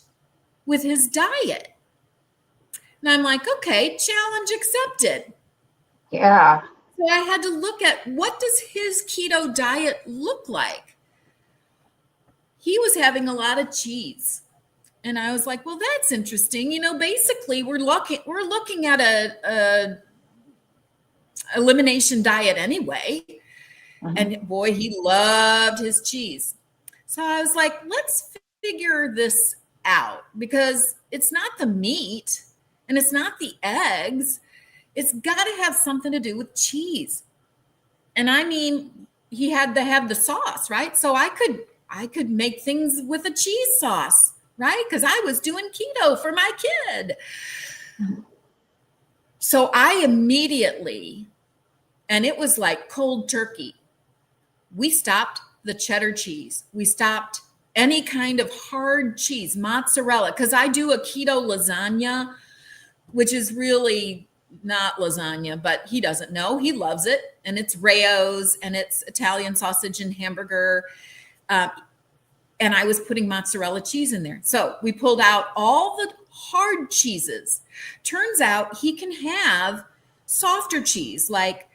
with his diet. And I'm like, okay, challenge accepted. Yeah. So I had to look at, what does his keto diet look like? He was having a lot of cheese. And I was like, well, that's interesting. You know, basically we're looking at a elimination diet anyway. Mm-hmm. And boy, he loved his cheese. So I was like, let's figure this out, because it's not the meat and it's not the eggs. It's got to have something to do with cheese. And I mean, he had to have the sauce, right? So I could make things with a cheese sauce, right? Because I was doing keto for my kid. So I immediately, and it was like cold turkey, we stopped the cheddar cheese. We stopped any kind of hard cheese, mozzarella, because I do a keto lasagna, which is really not lasagna, but he doesn't know. He loves it. And it's Rayo's, and it's Italian sausage and hamburger. And I was putting mozzarella cheese in there. So we pulled out all the hard cheeses. Turns out he can have softer cheese, like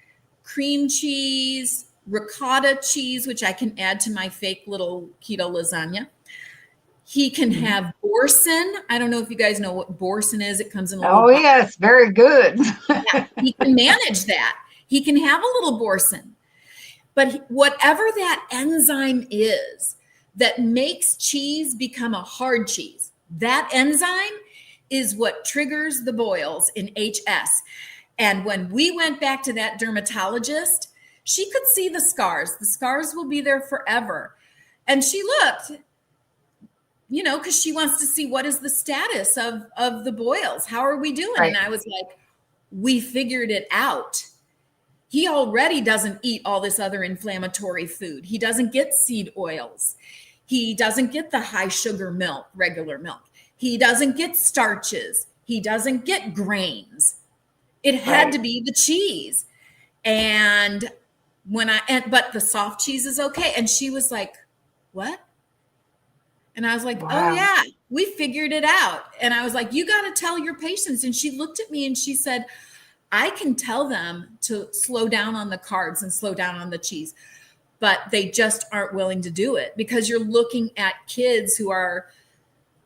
cream cheese, ricotta cheese, which I can add to my fake little keto lasagna. He can have boursin. I don't know if you guys know what boursin is. It comes in a little box. Yes, very good. Yeah, he can manage that. He can have a little boursin. But whatever that enzyme is that makes cheese become a hard cheese, that enzyme is what triggers the boils in HS. And when we went back to that dermatologist, she could see the scars. The scars will be there forever. And she looked, you know, because she wants to see what is the status of the boils. How are we doing? Right. And I was like, we figured it out. He already doesn't eat all this other inflammatory food. He doesn't get seed oils. He doesn't get the high sugar milk, regular milk. He doesn't get starches. He doesn't get grains. It had to be the cheese. And but the soft cheese is okay. And she was like, what? And I was like, wow. Oh yeah, we figured it out. And I was like, you got to tell your patients. And she looked at me and she said, I can tell them to slow down on the carbs and slow down on the cheese, but they just aren't willing to do it, because you're looking at kids who are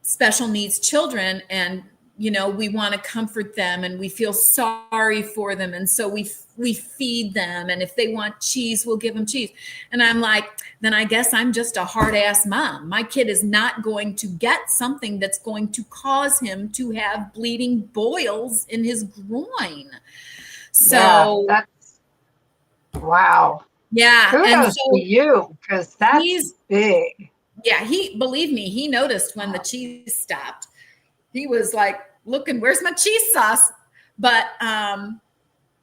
special needs children, and you know, we want to comfort them and we feel sorry for them. And so we feed them. And if they want cheese, we'll give them cheese. And I'm like, then I guess I'm just a hard ass mom. My kid is not going to get something that's going to cause him to have bleeding boils in his groin. So yeah, that's wow. Yeah. Kudos to you, because that's big. Yeah. Believe me, he noticed when the cheese stopped. He was like looking, where's my cheese sauce? But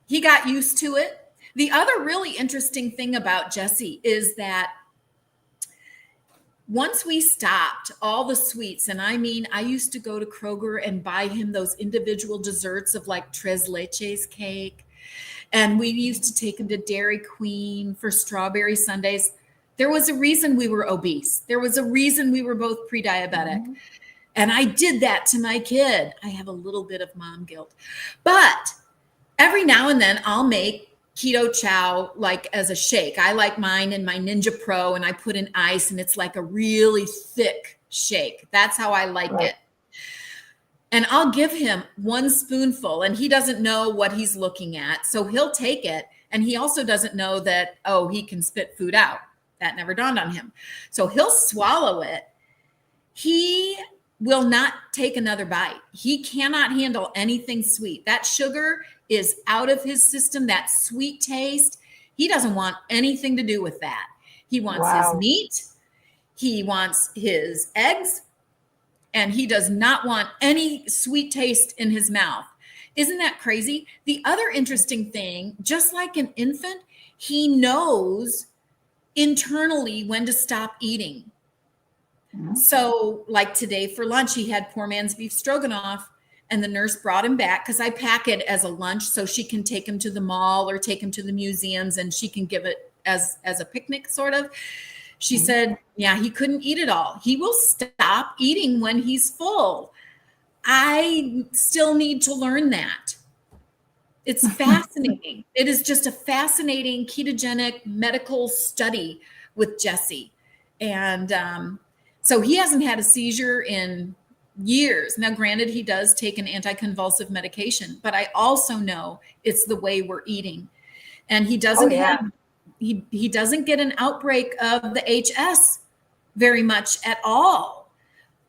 he got used to it. The other really interesting thing about Jesse is that once we stopped all the sweets, and I mean, I used to go to Kroger and buy him those individual desserts of like Tres Leches cake. And we used to take him to Dairy Queen for strawberry sundaes. There was a reason we were obese. There was a reason we were both pre-diabetic. Mm-hmm. And I did that to my kid. I have a little bit of mom guilt. But every now and then I'll make keto chow like as a shake. I like mine in my Ninja Pro, and I put in ice, and it's like a really thick shake. That's how I like it. And I'll give him one spoonful, and he doesn't know what he's looking at. So he'll take it. And he also doesn't know that, oh, he can spit food out. That never dawned on him. So he'll swallow it. He will not take another bite. He cannot handle anything sweet. That sugar is out of his system, that sweet taste. He doesn't want anything to do with that. He wants his meat. He wants his eggs. And he does not want any sweet taste in his mouth. Isn't that crazy? The other interesting thing, just like an infant, he knows internally when to stop eating. Mhm. So like today for lunch, he had poor man's beef stroganoff, and the nurse brought him back because I pack it as a lunch so she can take him to the mall or take him to the museums, and she can give it as a picnic sort of. She Mhm. said, yeah, he couldn't eat it all. He will stop eating when he's full. I still need to learn that. It's fascinating. It is just a fascinating ketogenic medical study with Jesse. And so he hasn't had a seizure in years. Now, granted, he does take an anticonvulsive medication, but I also know it's the way we're eating. And he doesn't have, he doesn't get an outbreak of the HS very much at all.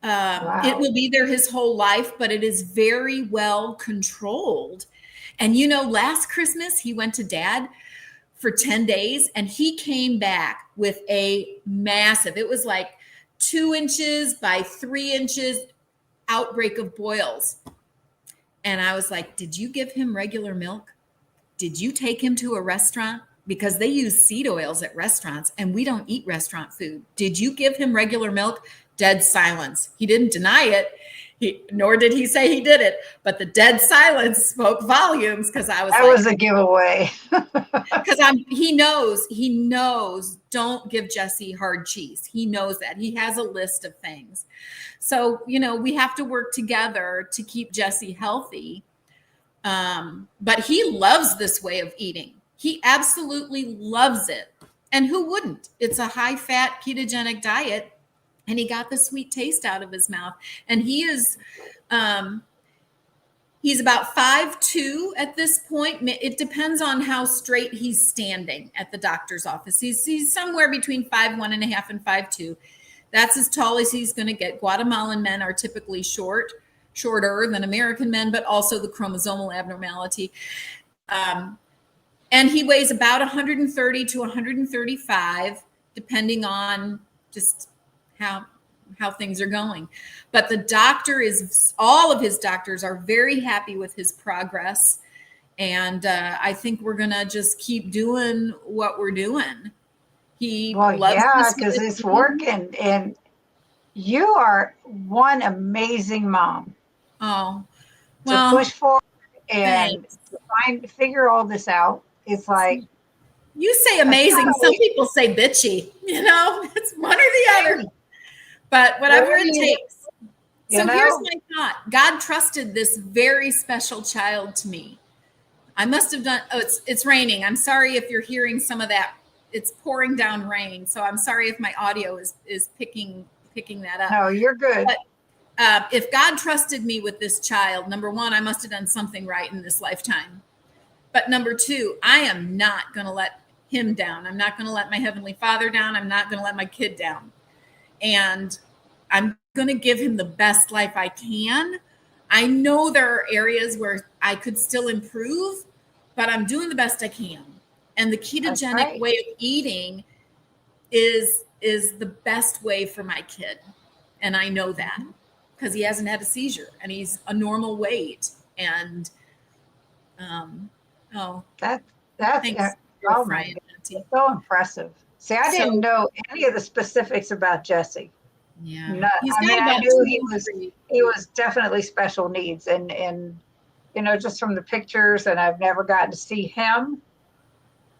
It will be there his whole life, but it is very well controlled. And last Christmas, he went to Dad for 10 days and he came back with a massive, it was like 2 inches by 3 inches outbreak of boils. And I was like, did you give him regular milk? Did you take him to a restaurant? Because they use seed oils at restaurants and we don't eat restaurant food. Did you give him regular milk? Dead silence. He didn't deny it. Nor did he say he did it, but the dead silence spoke volumes because I was that was a giveaway. Because he knows don't give Jesse hard cheese. He knows that. He has a list of things. So, we have to work together to keep Jesse healthy. But he loves this way of eating. He absolutely loves it. And who wouldn't? It's a high fat ketogenic diet. And he got the sweet taste out of his mouth. And he is, he's about 5'2" at this point. It depends on how straight he's standing at the doctor's office. He's somewhere between 5'1.5" and 5'2". That's as tall as he's going to get. Guatemalan men are typically shorter than American men, but also the chromosomal abnormality. And he weighs about 130 to 135, depending on just how things are going. But all of his doctors are very happy with his progress. And I think we're going to just keep doing what we're doing. He loves because it's working. And you are one amazing mom. Oh, well, to push forward and figure all this out. It's like, you say amazing. Some people say bitchy, it's one or the other. But whatever it takes. So here's my thought. God trusted this very special child to me. I must have done, it's raining. I'm sorry if you're hearing some of that. It's pouring down rain. So I'm sorry if my audio is picking that up. No, you're good. But if God trusted me with this child, number one, I must have done something right in this lifetime. But number two, I am not going to let him down. I'm not going to let my Heavenly Father down. I'm not going to let my kid down. And I'm going to give him the best life I can. I know there are areas where I could still improve, but I'm doing the best I can. And the ketogenic way of eating is the best way for my kid. And I know that because he hasn't had a seizure and he's a normal weight. And, thanks, girlfriend. So impressive. See, I didn't know any of the specifics about Jesse. Yeah, I knew he was definitely special needs, and just from the pictures, and I've never gotten to see him.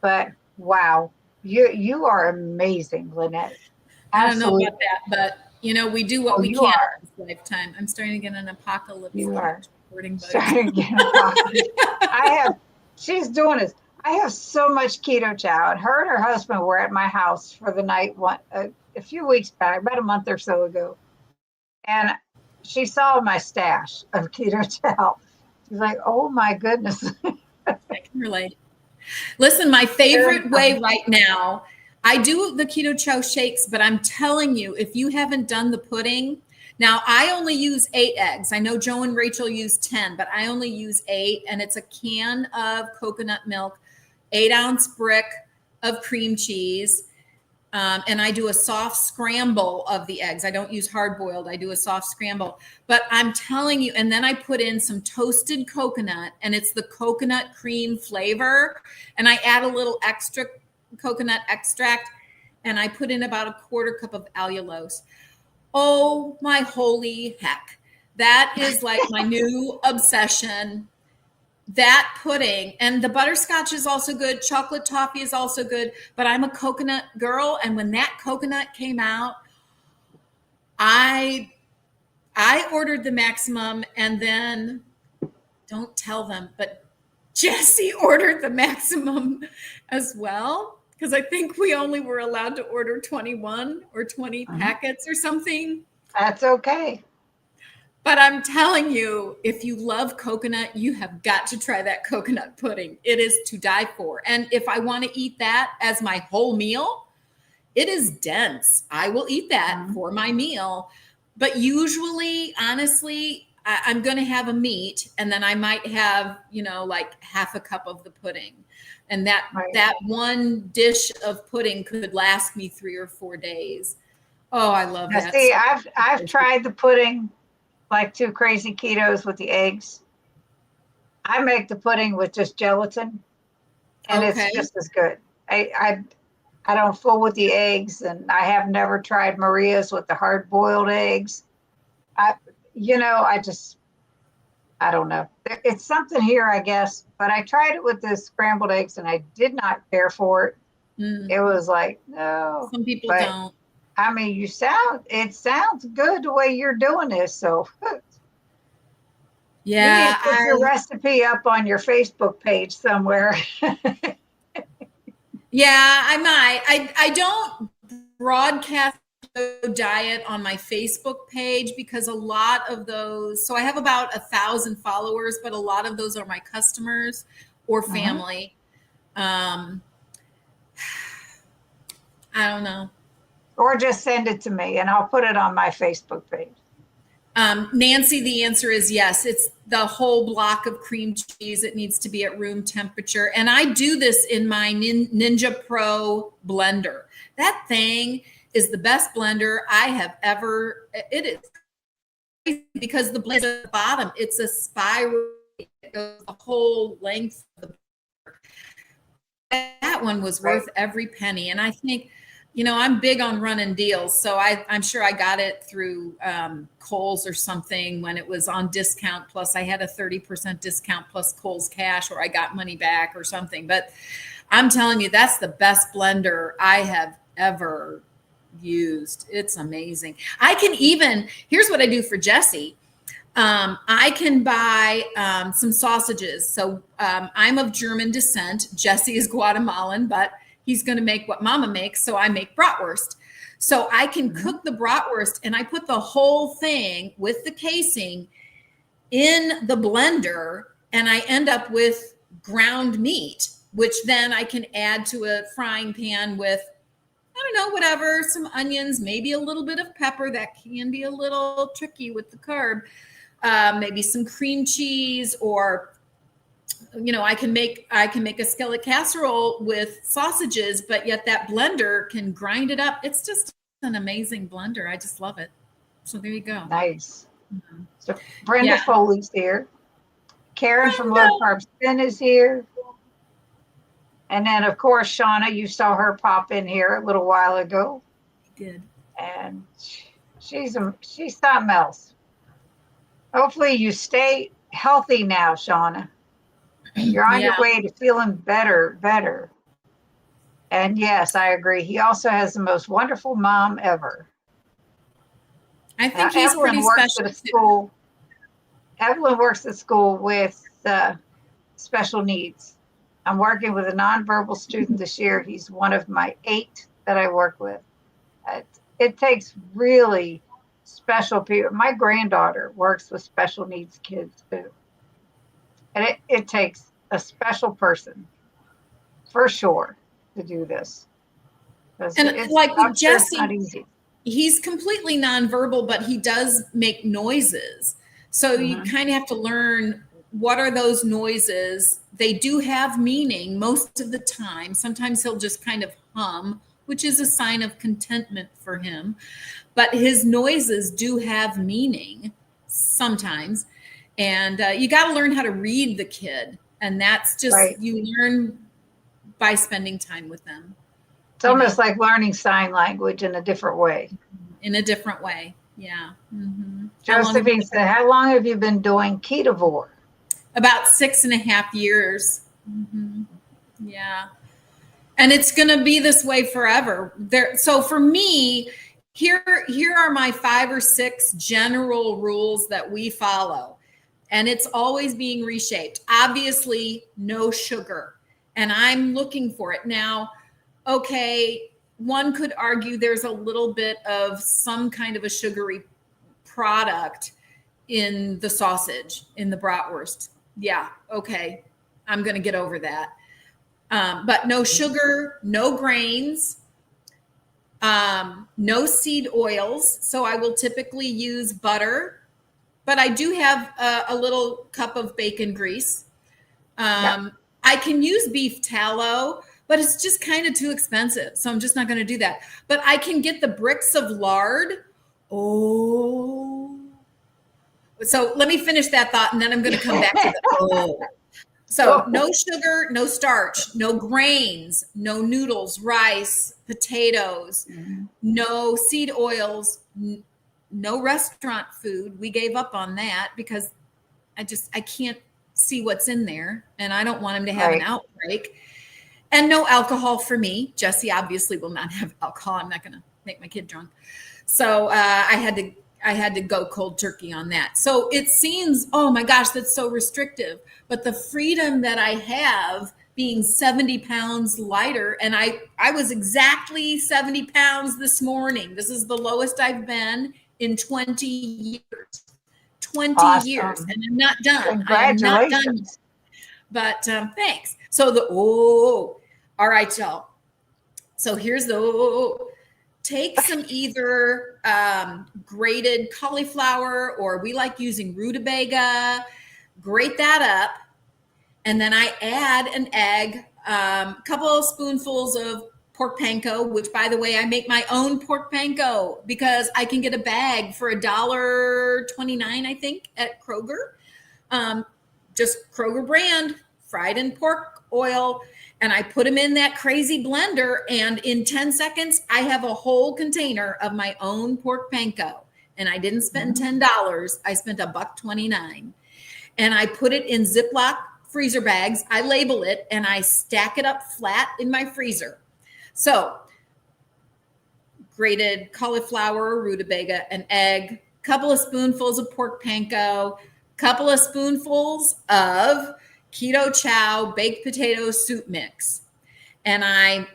But wow, you are amazing, Lanette. Absolutely. I don't know about that, but we do what we can in this lifetime. I'm starting to get an apocalypse. You are recording starting to get an apocalypse. She's doing this. I have so much keto chow, and her and her husband were at my house for the night a few weeks back, about a month or so ago. And she saw my stash of keto chow. She's like, oh my goodness. I can relate. Listen, my favorite way right now, I do the keto chow shakes, but I'm telling you, if you haven't done the pudding, now I only use 8 eggs. I know Joe and Rachel use 10, but I only use 8. And it's a can of coconut milk, 8-ounce brick of cream cheese, And I do a soft scramble of the eggs. I don't use hard boiled. I do a soft scramble. But I'm telling you, and then I put in some toasted coconut, and it's the coconut cream flavor. And I add a little extra coconut extract, and I put in about a quarter cup of allulose. Oh my holy heck. That is like my new obsession. That pudding, and the butterscotch is also good. Chocolate toffee is also good, but I'm a coconut girl. And when that coconut came out, I ordered the maximum, and then don't tell them, but Jesse ordered the maximum as well. Because I think we only were allowed to order 21 or 20 packets or something. That's okay. But I'm telling you, if you love coconut, you have got to try that coconut pudding. It is to die for. And if I want to eat that as my whole meal, it is dense. I will eat that for my meal. But usually, honestly, I'm going to have a meat, and then I might have, like half a cup of the pudding. And that one dish of pudding could last me 3 or 4 days. Oh, I love that. See, I've tried the pudding, like 2 crazy ketos with the eggs. I make the pudding with just gelatin, and it's just as good. I don't fool with the eggs, and I have never tried Maria's with the hard boiled eggs. I don't know. It's something here, I guess, but I tried it with the scrambled eggs, and I did not care for it. It was like, no. Some people don't. I mean, it sounds good the way you're doing this. So yeah, you need to put your recipe up on your Facebook page somewhere. Yeah, I might. I don't broadcast diet on my Facebook page because a lot of those, so I have about 1,000 followers, but a lot of those are my customers or family. I don't know. Or just send it to me and I'll put it on my Facebook page. Nancy, the answer is yes. It's the whole block of cream cheese. It needs to be at room temperature. And I do this in my Ninja Pro blender. That thing is the best blender I have ever. It is crazy because the blender at the bottom, it's a spiral. It goes the whole length of the blender. That one was worth every penny. And I think, I'm big on running deals. So I'm sure I got it through Kohl's or something when it was on discount. Plus I had a 30% discount plus Kohl's cash, or I got money back or something. But I'm telling you, that's the best blender I have ever used. It's amazing. Here's what I do for Jesse. I can buy some sausages. So I'm of German descent. Jesse is Guatemalan, but he's going to make what mama makes. So I make bratwurst. So I can cook the bratwurst, and I put the whole thing with the casing in the blender, and I end up with ground meat, which then I can add to a frying pan with, whatever, some onions, maybe a little bit of pepper. That can be a little tricky with the carb. Maybe some cream cheese, or I can make a skillet casserole with sausages, but yet that blender can grind it up. It's just an amazing blender. I just love it. So there you go. Nice. So Brenda Foley's here. Karen from Low Carb Spin is here. And then, of course, Shauna, you saw her pop in here a little while ago. I did. And she's something else. Hopefully you stay healthy now, Shauna. You're on your way to feeling better. And yes, I agree. He also has the most wonderful mom ever. I think he's pretty special. Evelyn works at school with special needs. I'm working with a nonverbal student this year. He's one of my 8 that I work with. It takes really special people. My granddaughter works with special needs kids too. And it takes a special person for sure to do this. And like with Jesse, he's completely nonverbal, but he does make noises. So you kind of have to learn, what are those noises? They do have meaning most of the time. Sometimes he'll just kind of hum, which is a sign of contentment for him. But his noises do have meaning sometimes. And you got to learn how to read the kid. And that's just, you learn by spending time with them. It's almost like learning sign language in a different way. In a different way. Yeah. Mm-hmm. Josephine said, how long have you been doing ketovore? About 6.5 years. Mm-hmm. Yeah. And it's going to be this way forever. So for me, here are my 5 or 6 general rules that we follow. And it's always being reshaped. Obviously, no sugar. And I'm looking for it. Now, okay, one could argue there's a little bit of some kind of a sugary product in the sausage, in the bratwurst. Yeah, okay. I'm going to get over that. But no sugar, no grains, no seed oils. So I will typically use butter, but I do have a little cup of bacon grease. I can use beef tallow, but it's just kind of too expensive. So I'm just not going to do that. But I can get the bricks of lard. Oh. So let me finish that thought, and then I'm going to come back to the So no sugar, no starch, no grains, no noodles, rice, potatoes, no seed oils, no restaurant food. We gave up on that because I can't see what's in there, and I don't want him to have an outbreak. And no alcohol for me. Jesse obviously will not have alcohol. I'm not going to make my kid drunk. So I had to go cold turkey on that. So it seems, oh my gosh, that's so restrictive. But the freedom that I have being 70 pounds lighter, and I was exactly 70 pounds this morning. This is the lowest I've been in 20 years. 20 years. And I'm not done. Congratulations. I am not done. But thanks. So all right, y'all. So here's take some either grated cauliflower, or we like using rutabaga, grate that up. And then I add an egg, a couple of spoonfuls of pork panko, which, by the way, I make my own pork panko because I can get a bag for $1.29, I think, at Kroger. Just Kroger brand, fried in pork oil. And I put them in that crazy blender, and in 10 seconds, I have a whole container of my own pork panko. And I didn't spend $10. I spent $1.29. And I put it in Ziploc freezer bags. I label it, and I stack it up flat in my freezer. So grated cauliflower, rutabaga, an egg, couple of spoonfuls of pork panko, couple of spoonfuls of keto chow baked potato soup mix. And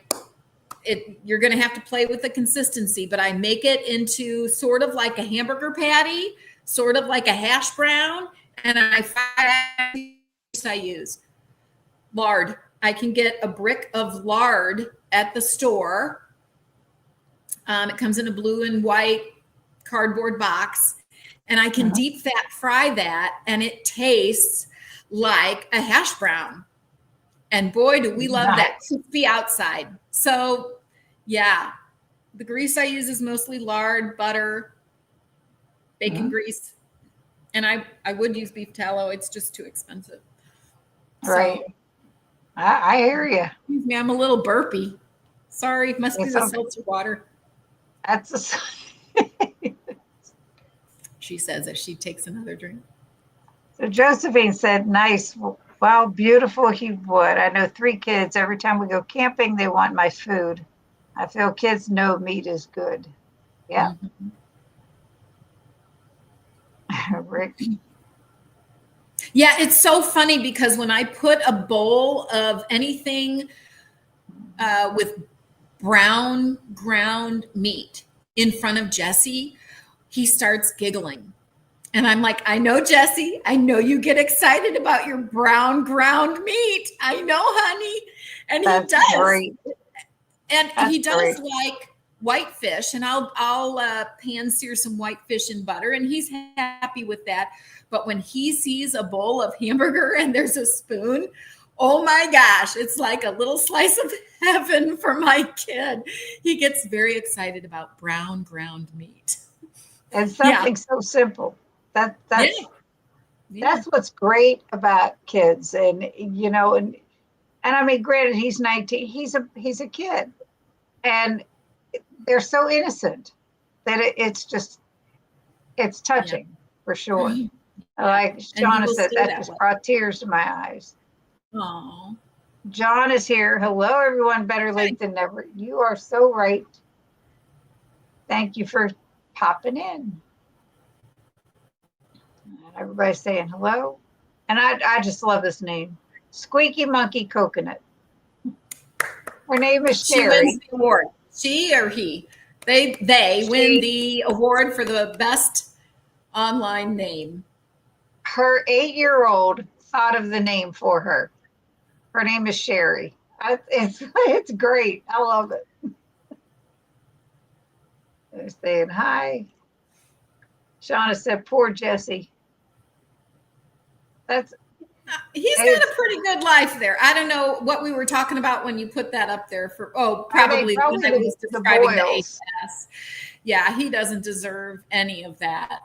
you're going to have to play with the consistency, but I make it into sort of like a hamburger patty, sort of like a hash brown. And I use lard. I can get a brick of lard at the store. It comes in a blue and white cardboard box, and I can deep fat fry that, and it tastes like a hash brown. And boy, do we love that crispy outside. So yeah, the grease I use is mostly lard, butter, bacon grease. And I would use beef tallow. It's just too expensive. Right. So, I hear you. Excuse me, I'm a little burpy. Sorry, it must be the seltzer water. She says as she takes another drink. So Josephine said, nice. Wow, beautiful he would. I know 3 kids. Every time we go camping, they want my food. I feel kids know meat is good. Yeah. Rick. Yeah, it's so funny because when I put a bowl of anything with brown ground meat in front of Jesse, he starts giggling. And I'm like, I know, Jesse, I know you get excited about your brown ground meat. I know, honey. And he does. Great. And he does like whitefish, and I'll pan sear some whitefish in butter, and he's happy with that. But when he sees a bowl of hamburger and there's a spoon, Oh my gosh, it's like a little slice of heaven for my kid. He gets very excited about brown ground meat. And Yeah. something so simple. That's Yeah. that's what's great about kids. And you know, and I mean, granted, he's 19. He's a kid, and they're so innocent that it's Yeah. touching for sure. Yeah. Like And he Shauna will said, stay that that just way. brought tears to my eyes. Oh. John is here. Hello, everyone. Better late than never. You are so right. Thank you for popping in. Everybody's saying hello. And I just love this name. Squeaky Monkey Coconut. Her name is She wins Sherry. the award. She or he. They win the award for the best online name. Her 8-year-old thought of the name for her. Her name is Sherry. It's great. I love it. They're saying hi. Shauna said, poor Jesse. He's got a pretty good life there. I don't know what we were talking about when you put that up there for. Oh, probably when I was describing the HS. Yeah, he doesn't deserve any of that.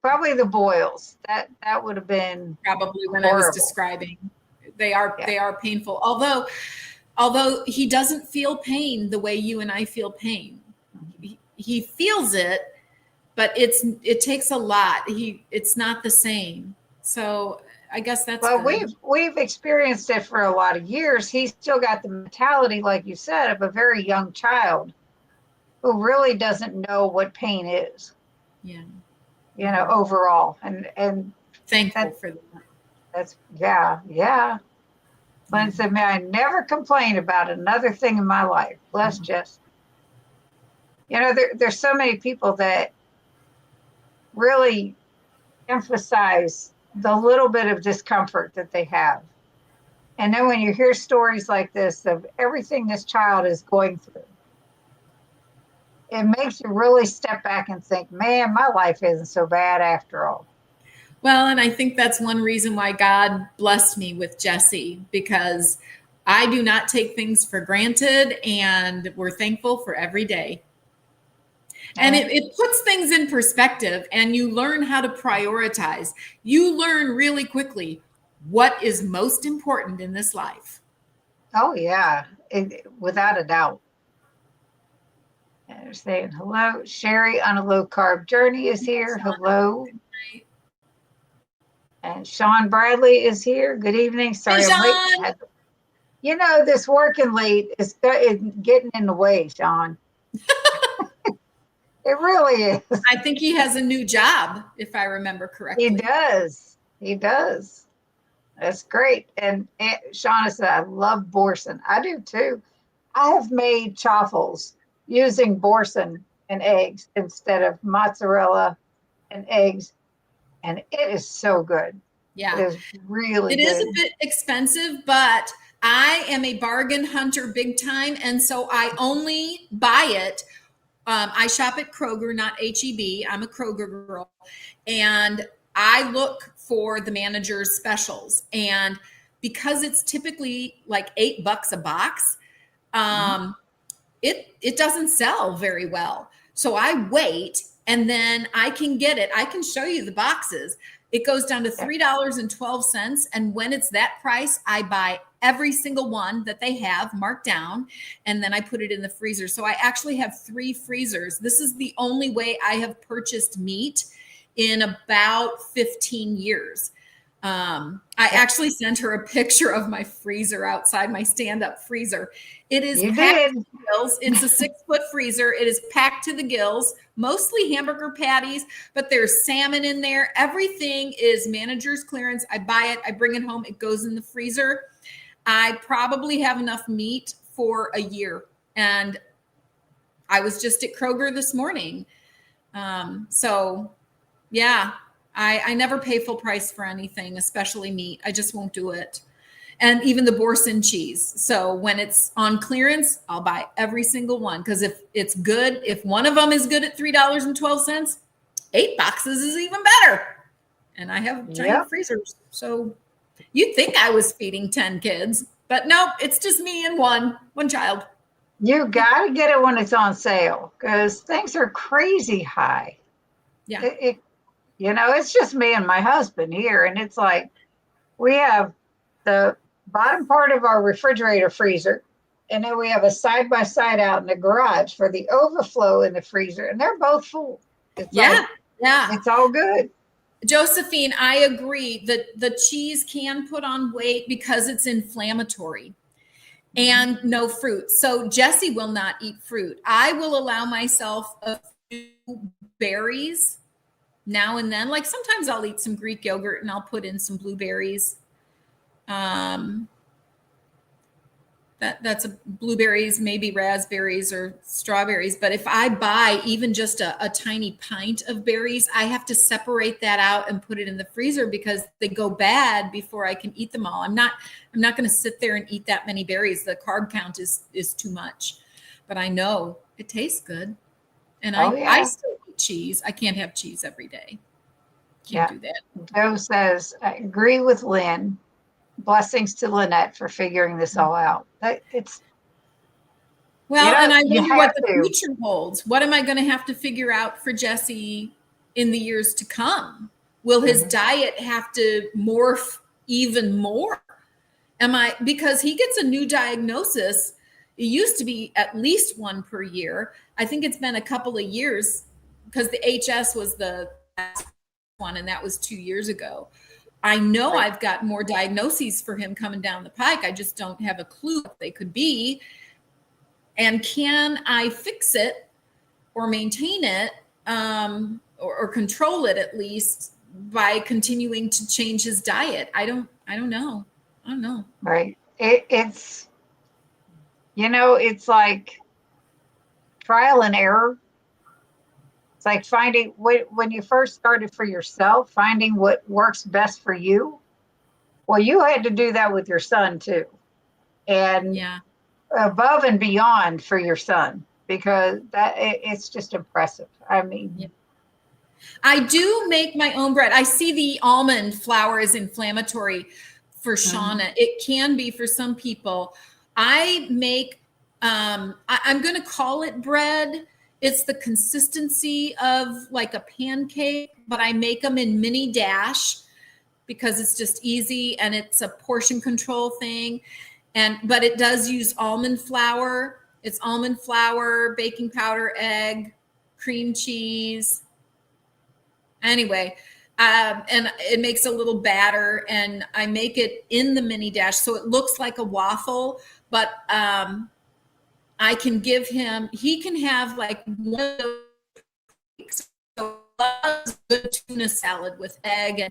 Probably the boils. That would have been probably when horrible. I was describing. They are painful. Although he doesn't feel pain the way you and I feel pain. He feels it, but it takes a lot. It's not the same. So I guess that's well, good. we've experienced it for a lot of years. He's still got the mentality, like you said, of a very young child who really doesn't know what pain is. Yeah. You know, overall. And thankful for that. That's yeah. Lynn said, may I never complain about another thing in my life. Bless Jess. You know, there's so many people that really emphasize the little bit of discomfort that they have. And then when you hear stories like this of everything this child is going through, it makes you really step back and think, man, my life isn't so bad after all. Well, and I think that's one reason why God blessed me with Jesse, because I do not take things for granted, and we're thankful for every day. And it puts things in perspective, and you learn how to prioritize. You learn really quickly what is most important in this life. Oh, yeah, without a doubt. And they're saying hello. Sherry on a low carb journey is here. Hello. And Sean Bradley is here. Good evening. Sorry, hey, I'm late. You know, this working late is getting in the way, Sean. It really is. I think he has a new job, if I remember correctly. He does. That's great. And Shauna said, I love boursin. I do too. I have made chaffles using boursin and eggs instead of mozzarella and eggs. And it is so good. Yeah. It is really good. It is a bit expensive, but I am a bargain hunter big time. And so I only buy it. I shop at Kroger, not HEB. I'm a Kroger girl. And I look for the manager's specials. And because it's typically like $8 a box, it doesn't sell very well. So I wait, and then I can get it. I can show you the boxes. It goes down to $3.12. And when it's that price, I buy every single one that they have marked down, and then I put it in the freezer. So I actually have 3 freezers. This is the only way I have purchased meat in about 15 years. I actually sent her a picture of my freezer outside, my stand-up freezer. It is packed to the gills. It's a 6-foot freezer. It is packed to the gills, mostly hamburger patties, but there's salmon in there. Everything is manager's clearance. I buy it, I bring it home, it goes in the freezer. I probably have enough meat for a year. And I was just at Kroger this morning. So yeah, I never pay full price for anything, especially meat. I just won't do it. And even the boursin cheese. So when it's on clearance, I'll buy every single one. Because if it's good, if one of them is good at $3.12, 8 boxes is even better. And I have giant freezers. So You'd think I was feeding 10 kids, but nope, it's just me and one child. You got to get it when it's on sale because things are crazy high. Yeah. It's just me and my husband here. And it's like we have the bottom part of our refrigerator freezer. And then we have a side-by-side out in the garage for the overflow in the freezer. And they're both full. It's it's all good. Josephine, I agree that the cheese can put on weight because it's inflammatory and no fruit. So Jesse will not eat fruit. I will allow myself a few berries now and then. Like sometimes I'll eat some Greek yogurt and I'll put in some blueberries. That's blueberries, maybe raspberries or strawberries. But if I buy even just a tiny pint of berries, I have to separate that out and put it in the freezer because they go bad before I can eat them all. I'm not going to sit there and eat that many berries. The carb count is too much, but I know it tastes good. And I still eat cheese. I can't have cheese every day. Can't do that. Joe says, I agree with Lynn. Blessings to Lanette for figuring this all out. And I wonder what the future holds. What am I going to have to figure out for Jesse in the years to come? Will his diet have to morph even more? Because he gets a new diagnosis. It used to be at least one per year. I think it's been a couple of years because the HS was the last one, and that was 2 years ago. I know I've got more diagnoses for him coming down the pike. I just don't have a clue what they could be. And can I fix it or maintain it or control it at least by continuing to change his diet? I don't know. Right. It's like trial and error. It's like finding when you first started for yourself, finding what works best for you. Well, you had to do that with your son too. And above and beyond for your son, because it's just impressive. I mean, I do make my own bread. I see the almond flour is inflammatory for Shauna. It can be for some people. I make, I'm going to call it bread. It's the consistency of like a pancake, but I make them in mini dash because it's just easy and it's a portion control thing. But it does use almond flour. It's almond flour, baking powder, egg, cream cheese. Anyway, and it makes a little batter, and I make it in the mini dash so it looks like a waffle, but I can give him, he can have like one of those. So good tuna salad with egg,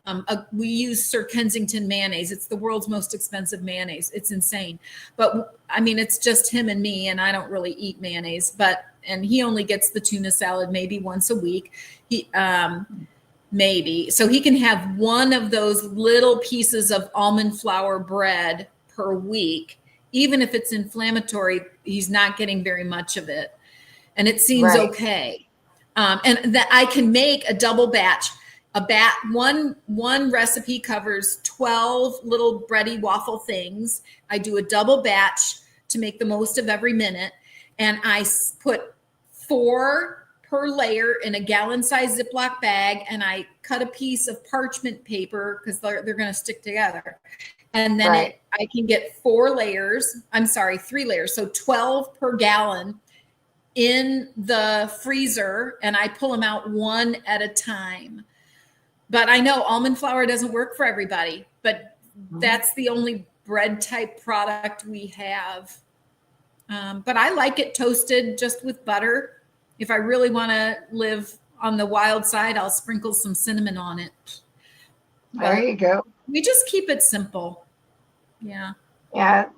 and we use Sir Kensington mayonnaise. It's the world's most expensive mayonnaise. It's insane. But I mean, it's just him and me, and I don't really eat mayonnaise, and he only gets the tuna salad maybe once a week. Maybe. So he can have one of those little pieces of almond flour bread per week. Even if it's inflammatory, he's not getting very much of it. And it seems okay. And that I can make a double batch. One recipe covers 12 little bready waffle things. I do a double batch to make the most of every minute. And I put 4 per layer in a gallon-sized Ziploc bag. And I cut a piece of parchment paper because they're going to stick together. And then I can get 3 layers. So 12 per gallon in the freezer, and I pull them out one at a time. But I know almond flour doesn't work for everybody, but that's the only bread type product we have. But I like it toasted just with butter. If I really want to live on the wild side, I'll sprinkle some cinnamon on it. There you go. We just keep it simple. Yeah. Yeah.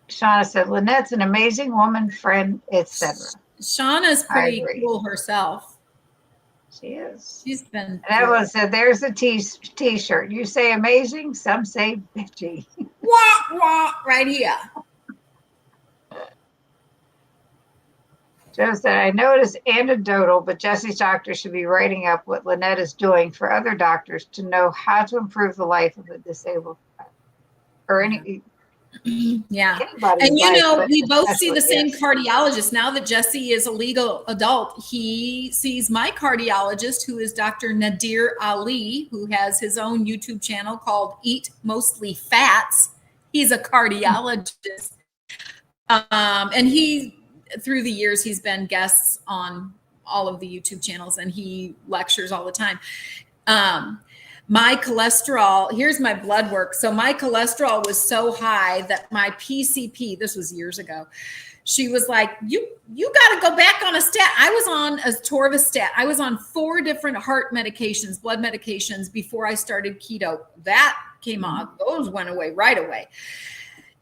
Shauna said, Lynette's an amazing woman, friend, etc. Shauna's pretty cool herself. She is. She's been. And Evelyn said, there's a t-shirt. You say amazing, some say bitchy. Wah, wah, right here. Joe said, I know it is anecdotal, but Jesse's doctor should be writing up what Lanette is doing for other doctors to know how to improve the life of a disabled or anybody's And life, we both see the especially, same yes. cardiologist. Now that Jesse is a legal adult, he sees my cardiologist, who is Dr. Nadir Ali, who has his own YouTube channel called Eat Mostly Fats. He's a cardiologist. And he, through the years, he's been guests on all of the YouTube channels, and he lectures all the time. My cholesterol, here's my blood work. So my cholesterol was so high that my PCP, this was years ago, she was like, you got to go back on a stat. I was on a torvastat. I was on 4 different heart medications, blood medications, before I started keto. That came off. Those went away right away.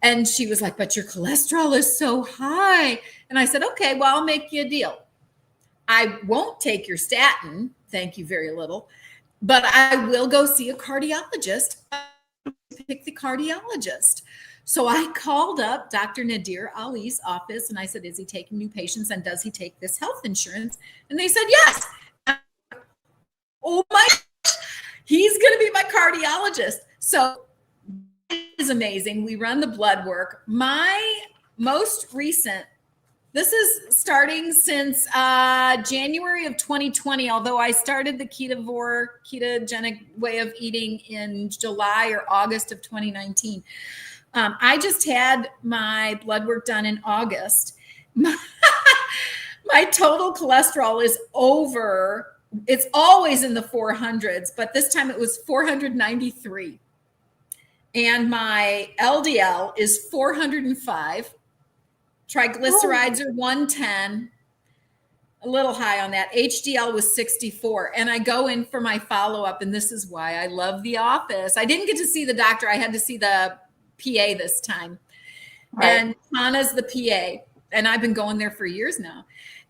And she was like, but your cholesterol is so high. And I said, okay, well, I'll make you a deal. I won't take your statin. Thank you very little. But I will go see a cardiologist. Pick the cardiologist. So I called up Dr. Nadir Ali's office and I said, is he taking new patients and does he take this health insurance? And they said, yes. Oh my, he's going to be my cardiologist. So is amazing. We run the blood work. My most recent, this is starting since January of 2020, although I started the ketogenic way of eating in July or August of 2019. I just had my blood work done in August. My total cholesterol is over, it's always in the 400s, but this time it was 493. And my LDL is 405. Triglycerides are 110. A little high on that. HDL was 64. And I go in for my follow-up, and this is why I love the office. I didn't get to see the doctor. I had to see the PA this time. Right. And Tana's the PA. And I've been going there for years now.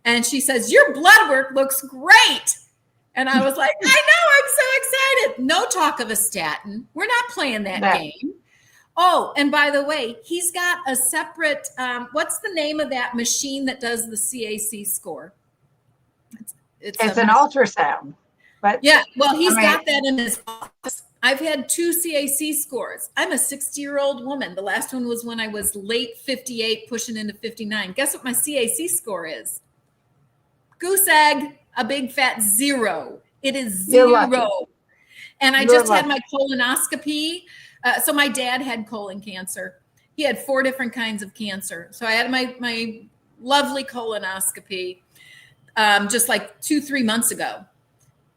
And she says, your blood work looks great. And I was like, I know, I'm so excited. No talk of a statin. We're not playing that game. Oh, and by the way, he's got a separate, what's the name of that machine that does the CAC score? It's an ultrasound. But yeah, well, he's got that in his office. I've had 2 CAC scores. I'm a 60-year-old woman. The last one was when I was late 58, pushing into 59. Guess what my CAC score is? Goose egg. A big fat 0. It is 0. And I just had my colonoscopy. So my dad had colon cancer. He had 4 different kinds of cancer. So I had my lovely colonoscopy just like 2-3 months ago.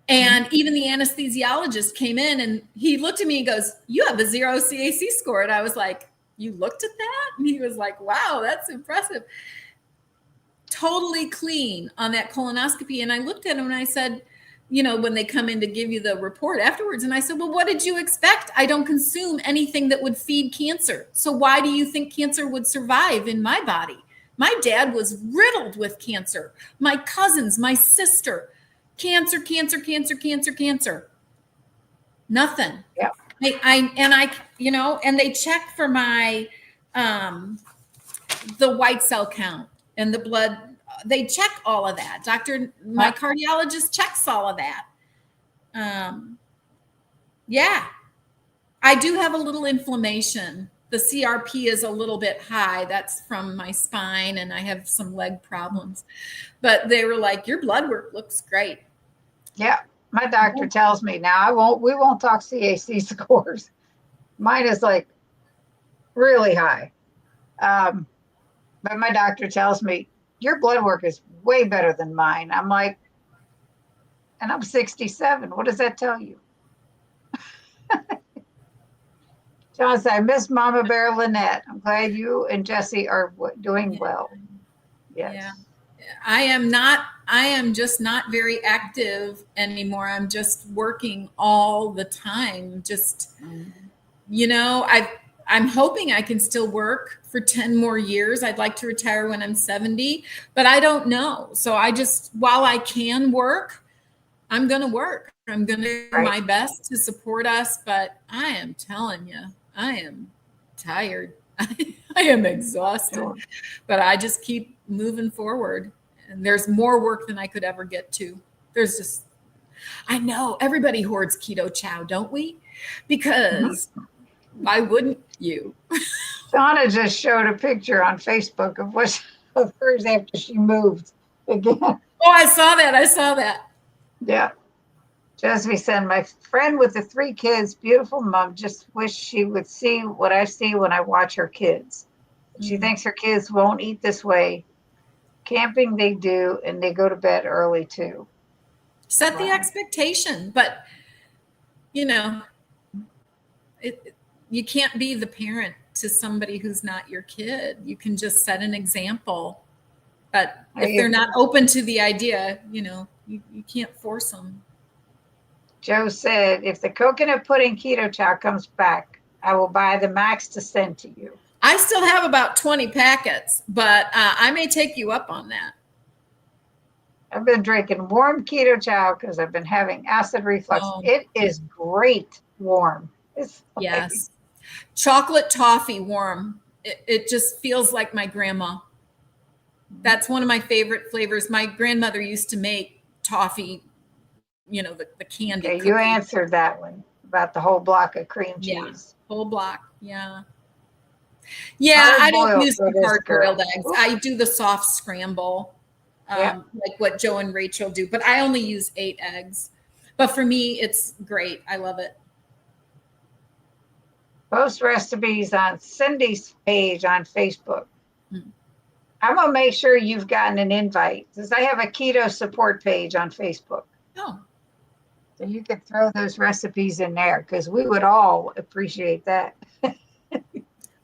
And even the anesthesiologist came in and he looked at me and goes, you have a 0 CAC score. And I was like, you looked at that? And he was like, wow, that's impressive. Totally clean on that colonoscopy. And I looked at him and I said, when they come in to give you the report afterwards, and I said, well, what did you expect? I don't consume anything that would feed cancer. So why do you think cancer would survive in my body? My dad was riddled with cancer. My cousins, my sister, cancer. Nothing. Yeah. And they check for my, the white cell count. And the blood, they check all of that. My cardiologist checks all of that. Yeah, I do have a little inflammation. The CRP is a little bit high. That's from my spine, and I have some leg problems. But they were like, your blood work looks great. Yeah, my doctor tells me now, we won't talk CAC scores. Mine is like really high. But my doctor tells me, your blood work is way better than mine. I'm like, and I'm 67. What does that tell you? John said, I miss Mama Bear Lanette. I'm glad you and Jesse are doing well. Yes. Yeah. I am just not very active anymore. I'm just working all the time. Just, I'm hoping I can still work for 10 more years. I'd like to retire when I'm 70, but I don't know. So while I can work, I'm going to work. I'm going to do my best to support us, but I am telling you, I am tired. I am exhausted, but I just keep moving forward. And there's more work than I could ever get to. There's just, I know everybody hoards keto chow, don't we? Because why wouldn't you? Shauna just showed a picture on Facebook of hers after she moved again. Oh, I saw that. Yeah. Josephine said, my friend with the 3 kids, beautiful mom, just wish she would see what I see when I watch her kids. She thinks her kids won't eat this way. Camping they do, and they go to bed early too. Set the expectation, but you can't be the parent to somebody who's not your kid. You can just set an example. But if they're not open to the idea, you can't force them. Joe said, if the coconut pudding keto chow comes back, I will buy the max to send to you. I still have about 20 packets, but I may take you up on that. I've been drinking warm keto chow because I've been having acid reflux. Oh. It is great warm. It's yes. Chocolate toffee warm. It just feels like my grandma. That's one of my favorite flavors. My grandmother used to make toffee, the candy. Okay, you answered that one about the whole block of cream cheese. Whole block. Yeah. Yeah, I don't use the hard-boiled eggs. I do the soft scramble, like what Joe and Rachel do, but I only use 8 eggs. But for me, it's great. I love it. Post recipes on Cindy's page on Facebook. I'm going to make sure you've gotten an invite because I have a keto support page on Facebook. Oh. So you could throw those recipes in there because we would all appreciate that.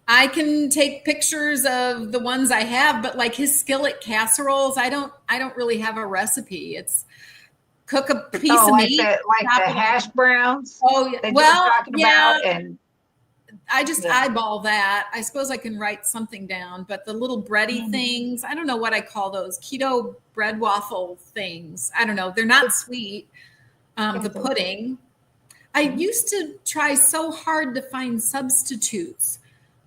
I can take pictures of the ones I have, but like his skillet casseroles, I don't really have a recipe. It's cook a piece of meat. Like the hash browns. Oh, yeah. About, and I just eyeball that. I suppose I can write something down, but the little bready things, I don't know what I call those. Keto bread waffle things. I don't know. They're not sweet. The pudding. I used to try so hard to find substitutes.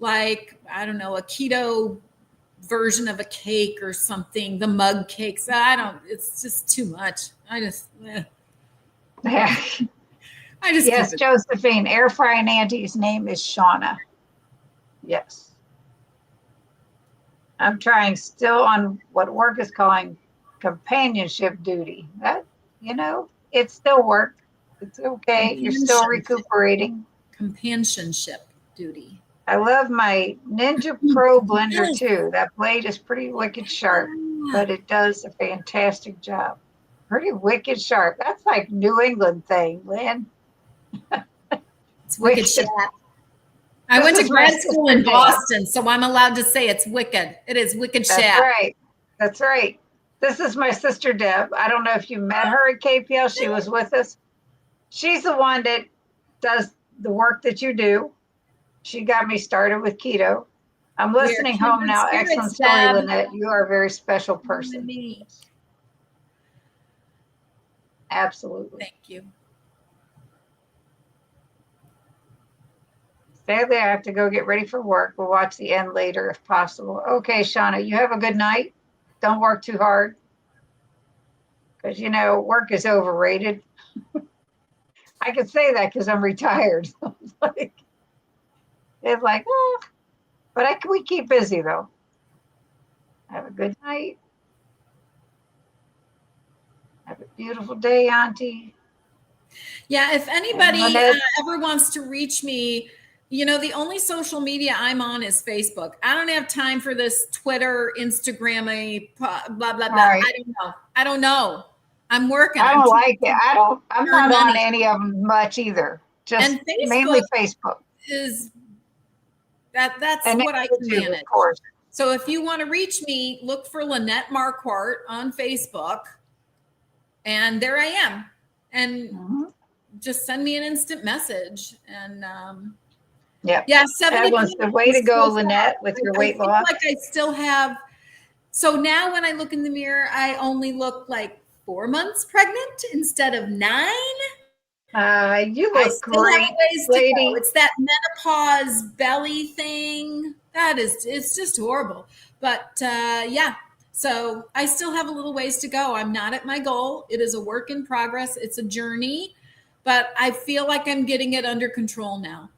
Like, I don't know, a keto version of a cake or something, the mug cakes. It's just too much. Yes, Josephine, air frying auntie's name is Shauna. Yes. I'm trying still on what work is calling companionship duty. That, it's still work. It's okay. You're still recuperating. Companionship duty. I love my Ninja Pro blender too. That blade is pretty wicked sharp, but it does a fantastic job. Pretty wicked sharp. That's like New England thing, Lynn. It's wicked sharp. I went to grad school in Boston, so I'm allowed to say it's wicked. It is wicked sharp. That's right. That's right. This is my sister Deb. I don't know if you met her at KPL. She was with us. She's the one that does the work that you do. She got me started with keto. I'm listening home now. Excellent story, Lanette. You are a very special person. Absolutely. Thank you. Sadly, I have to go get ready for work. We'll watch the end later if possible. Okay, Shauna, you have a good night. Don't work too hard. Because, work is overrated. I can say that because I'm retired. It's like, but we keep busy though. Have a good night. Have a beautiful day, Auntie. Yeah, if anybody ever wants to reach me, the only social media I'm on is Facebook. I don't have time for this Twitter, Instagram, blah, blah, blah. Right. I don't know. I'm working. I don't like it. I'm not on any of them much either. Just mainly Facebook. That's what I can manage. Of course. So if you want to reach me, look for Lanette Marquardt on Facebook. And there I am. And just send me an instant message. And 70 was the way to go, Lanette, with your weight loss. Like I still have. So now when I look in the mirror, I only look like 4 months pregnant instead of 9. You look great, lady. It's that menopause belly thing. It's just horrible. But So I still have a little ways to go. I'm not at my goal. It is a work in progress. It's a journey, but I feel like I'm getting it under control now.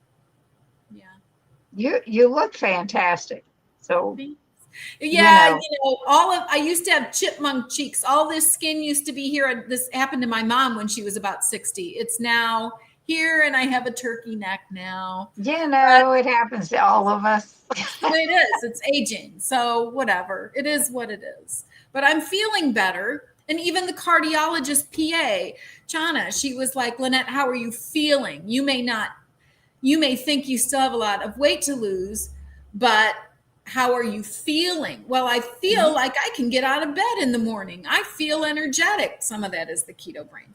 Yeah. You look fantastic. So, Yeah, know, I used to have chipmunk cheeks. All this skin used to be here. This happened to my mom when she was about 60. It's now here, and I have a turkey neck now. it happens to all of us. It is. It's aging. So whatever. It is what it is. But I'm feeling better. And even the cardiologist PA, Chana, she was like, Lanette, how are you feeling? You may think you still have a lot of weight to lose, but how are you feeling? Well, I feel like I can get out of bed in the morning. I feel energetic. Some of that is the keto brain.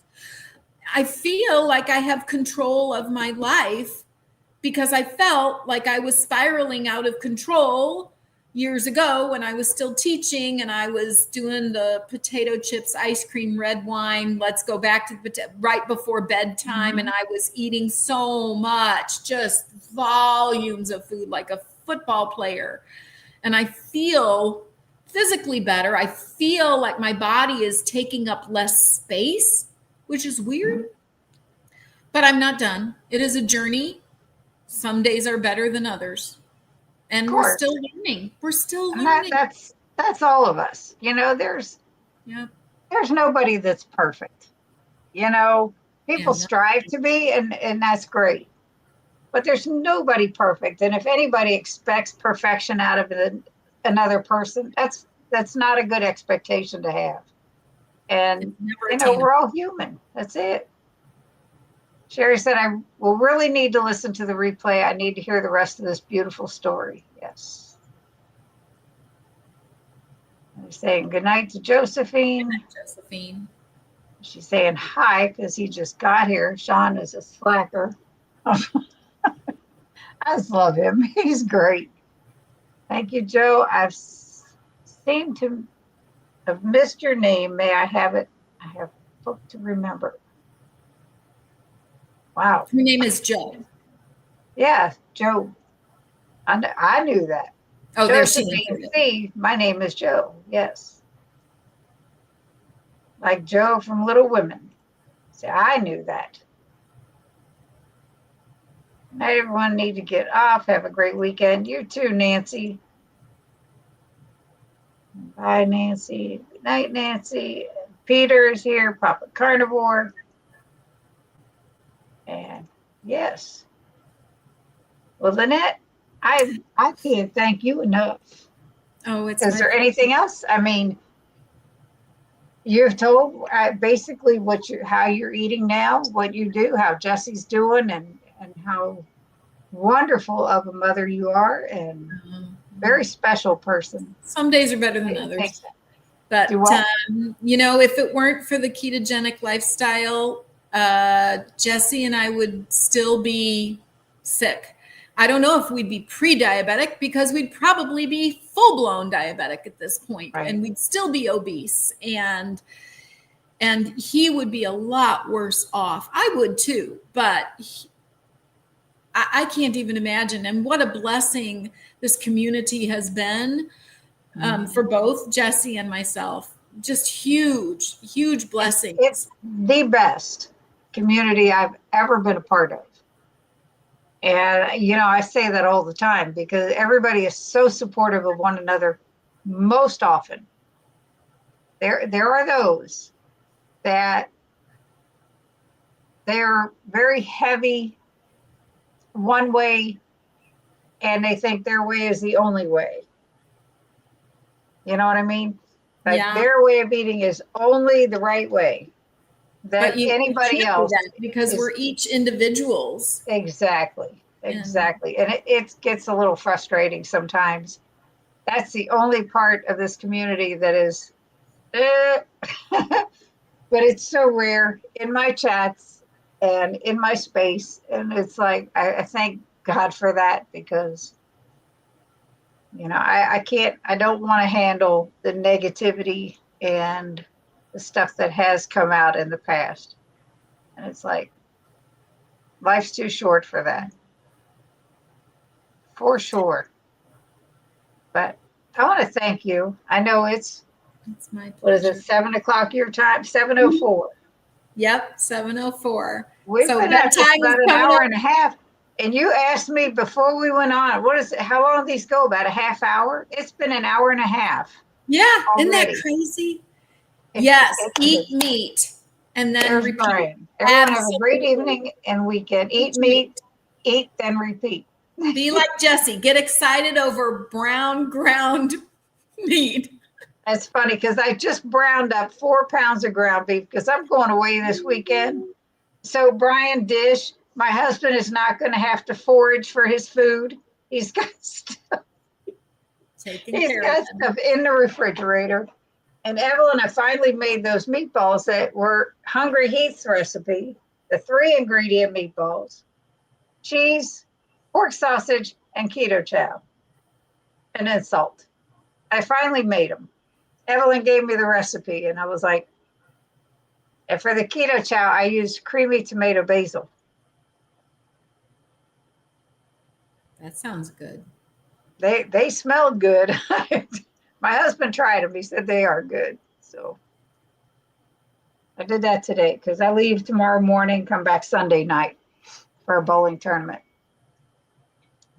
I feel like I have control of my life because I felt like I was spiraling out of control years ago when I was still teaching and I was doing the potato chips, ice cream, red wine. Let's go back to right before bedtime. And I was eating so much, just volumes of food like a football player. And I feel physically better. I feel like my body is taking up less space, which is weird. But I'm not done. It is a journey. Some days are better than others. And we're still learning. We're still learning. That's all of us. There's nobody that's perfect. People strive to be, and that's great. But there's nobody perfect. And if anybody expects perfection out of another person, that's not a good expectation to have. And we're all human. That's it. Sherry said, I will really need to listen to the replay. I need to hear the rest of this beautiful story. Yes. I'm saying good night to Josephine. Good night, Josephine. She's saying hi because he just got here. Sean is a slacker. I just love him. He's great. Thank you, Joe. I've seemed to have missed your name. May I have it? I have book to remember. Wow. Her name is Joe. Yeah, Joe. I knew that. Oh, there's she. My name is Joe. Yes. Like Joe from Little Women. See, I knew that. Night, everyone. Need to get off. Have a great weekend. You too, Nancy. Bye, Nancy. Good night, Nancy. Peter is here. Papa Carnivore. And yes. Well, Lanette, I can't thank you enough. Oh, it's. Is there anything else? I mean, you've told basically how you're eating now, what you do, how Jesse's doing, and how wonderful of a mother you are, and very special person. Some days are better than others. But if it weren't for the ketogenic lifestyle, Jesse and I would still be sick. I don't know if we'd be pre-diabetic because we'd probably be full-blown diabetic at this point, right. And we'd still be obese, and he would be a lot worse off. I would too, but I can't even imagine. And what a blessing this community has been for both Jesse and myself. Just huge, huge blessing. It's the best community I've ever been a part of. And, I say that all the time because everybody is so supportive of one another most often. There are those that they're very heavy one way and they think their way is the only way. You know what I mean? Like their way of eating is only the right way. That anybody else, because we're each individuals. Exactly. And it gets a little frustrating sometimes. That's the only part of this community that is, but it's so rare in my chats and in my space. And it's like, I thank God for that because, I don't want to handle the negativity and the stuff that has come out in the past. And it's like, life's too short for that. For sure. But I want to thank you. I know it's It's my What is pleasure. it, 7 o'clock your time? 7:04. Yep, 7:04. We've So been at this bedtime is about an coming hour up. and a half. And you asked me before we went on, how long do these go? About a half hour? It's been an hour and a half Yeah, isn't that already. crazy? Yes, It eat is. meat and then There's repeat. Brian. Everyone have a great Absolutely. evening and weekend. Eat meat, eat, then repeat. Be like Jesse. Get excited over brown ground meat. That's funny because I just browned up 4 pounds of ground beef because I'm going away this weekend. So Brian Dish, my husband is not going to have to forage for his food. He's got stuff, Taking care of them. stuff in the refrigerator. And Evelyn, I finally made those meatballs that were Hungry Heath's recipe, the 3-ingredient meatballs, cheese, pork sausage, and keto chow, and then salt. I finally made them. Evelyn gave me the recipe, and I was like, and for the keto chow, I used creamy tomato basil. That sounds good. They smelled good. My husband tried them. He said they are good. So I did that today because I leave tomorrow morning, come back Sunday night for a bowling tournament.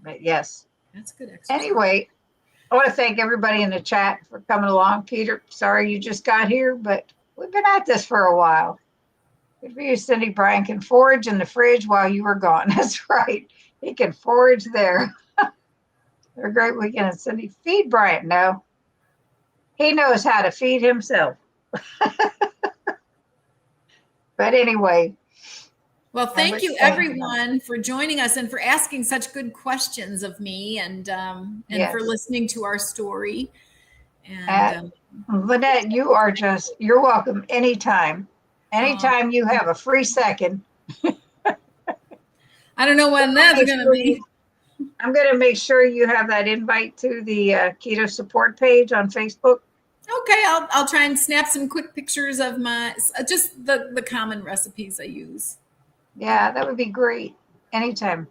But yes. That's good exercise. Anyway, I want to thank everybody in the chat for coming along. Peter, sorry you just got here, but we've been at this for a while. Good for you, Cindy. Brian can forage in the fridge while you were gone. That's right. He can forage there. Have a great weekend. And Cindy, feed Brian. No, he knows how to feed himself. But anyway. Well, thank you everyone for joining us and for asking such good questions of me and Yes. for listening to our story. And Lanette, you're welcome anytime. Anytime you have a free second. I don't know when that's going to be. I'm going to make sure you have that invite to the keto support page on Facebook. Okay, I'll try and snap some quick pictures of my just the common recipes I use. Yeah, that would be great. Anytime.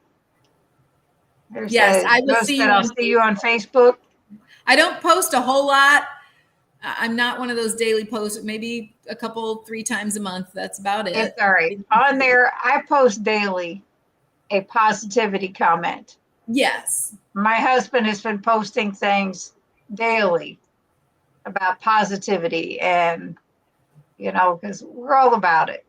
Yes, I will see you. I'll see you on Facebook. I don't post a whole lot. I'm not one of those daily posts. Maybe a couple, 3 times a month. That's about it. It's all right. On there, I post daily a positivity comment. Yes. My husband has been posting things daily about positivity and, because we're all about it.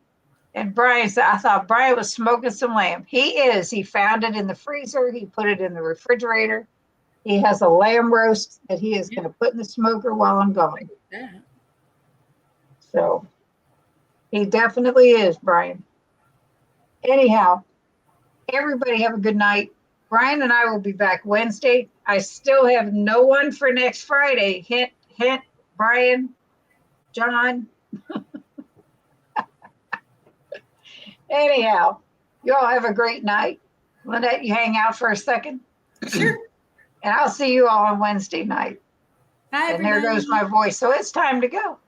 And Brian said, I thought Brian was smoking some lamb. He is. He found it in the freezer. He put it in the refrigerator. He has a lamb roast that he is going to put in the smoker while I'm gone. Yeah. So he definitely is, Brian. Anyhow, everybody have a good night. Brian and I will be back Wednesday. I still have no one for next Friday. Hint, hint, Brian, John. Anyhow, you all have a great night. Lanette, you hang out for a second? Sure. And I'll see you all on Wednesday night. Bye, and there goes my voice. So it's time to go.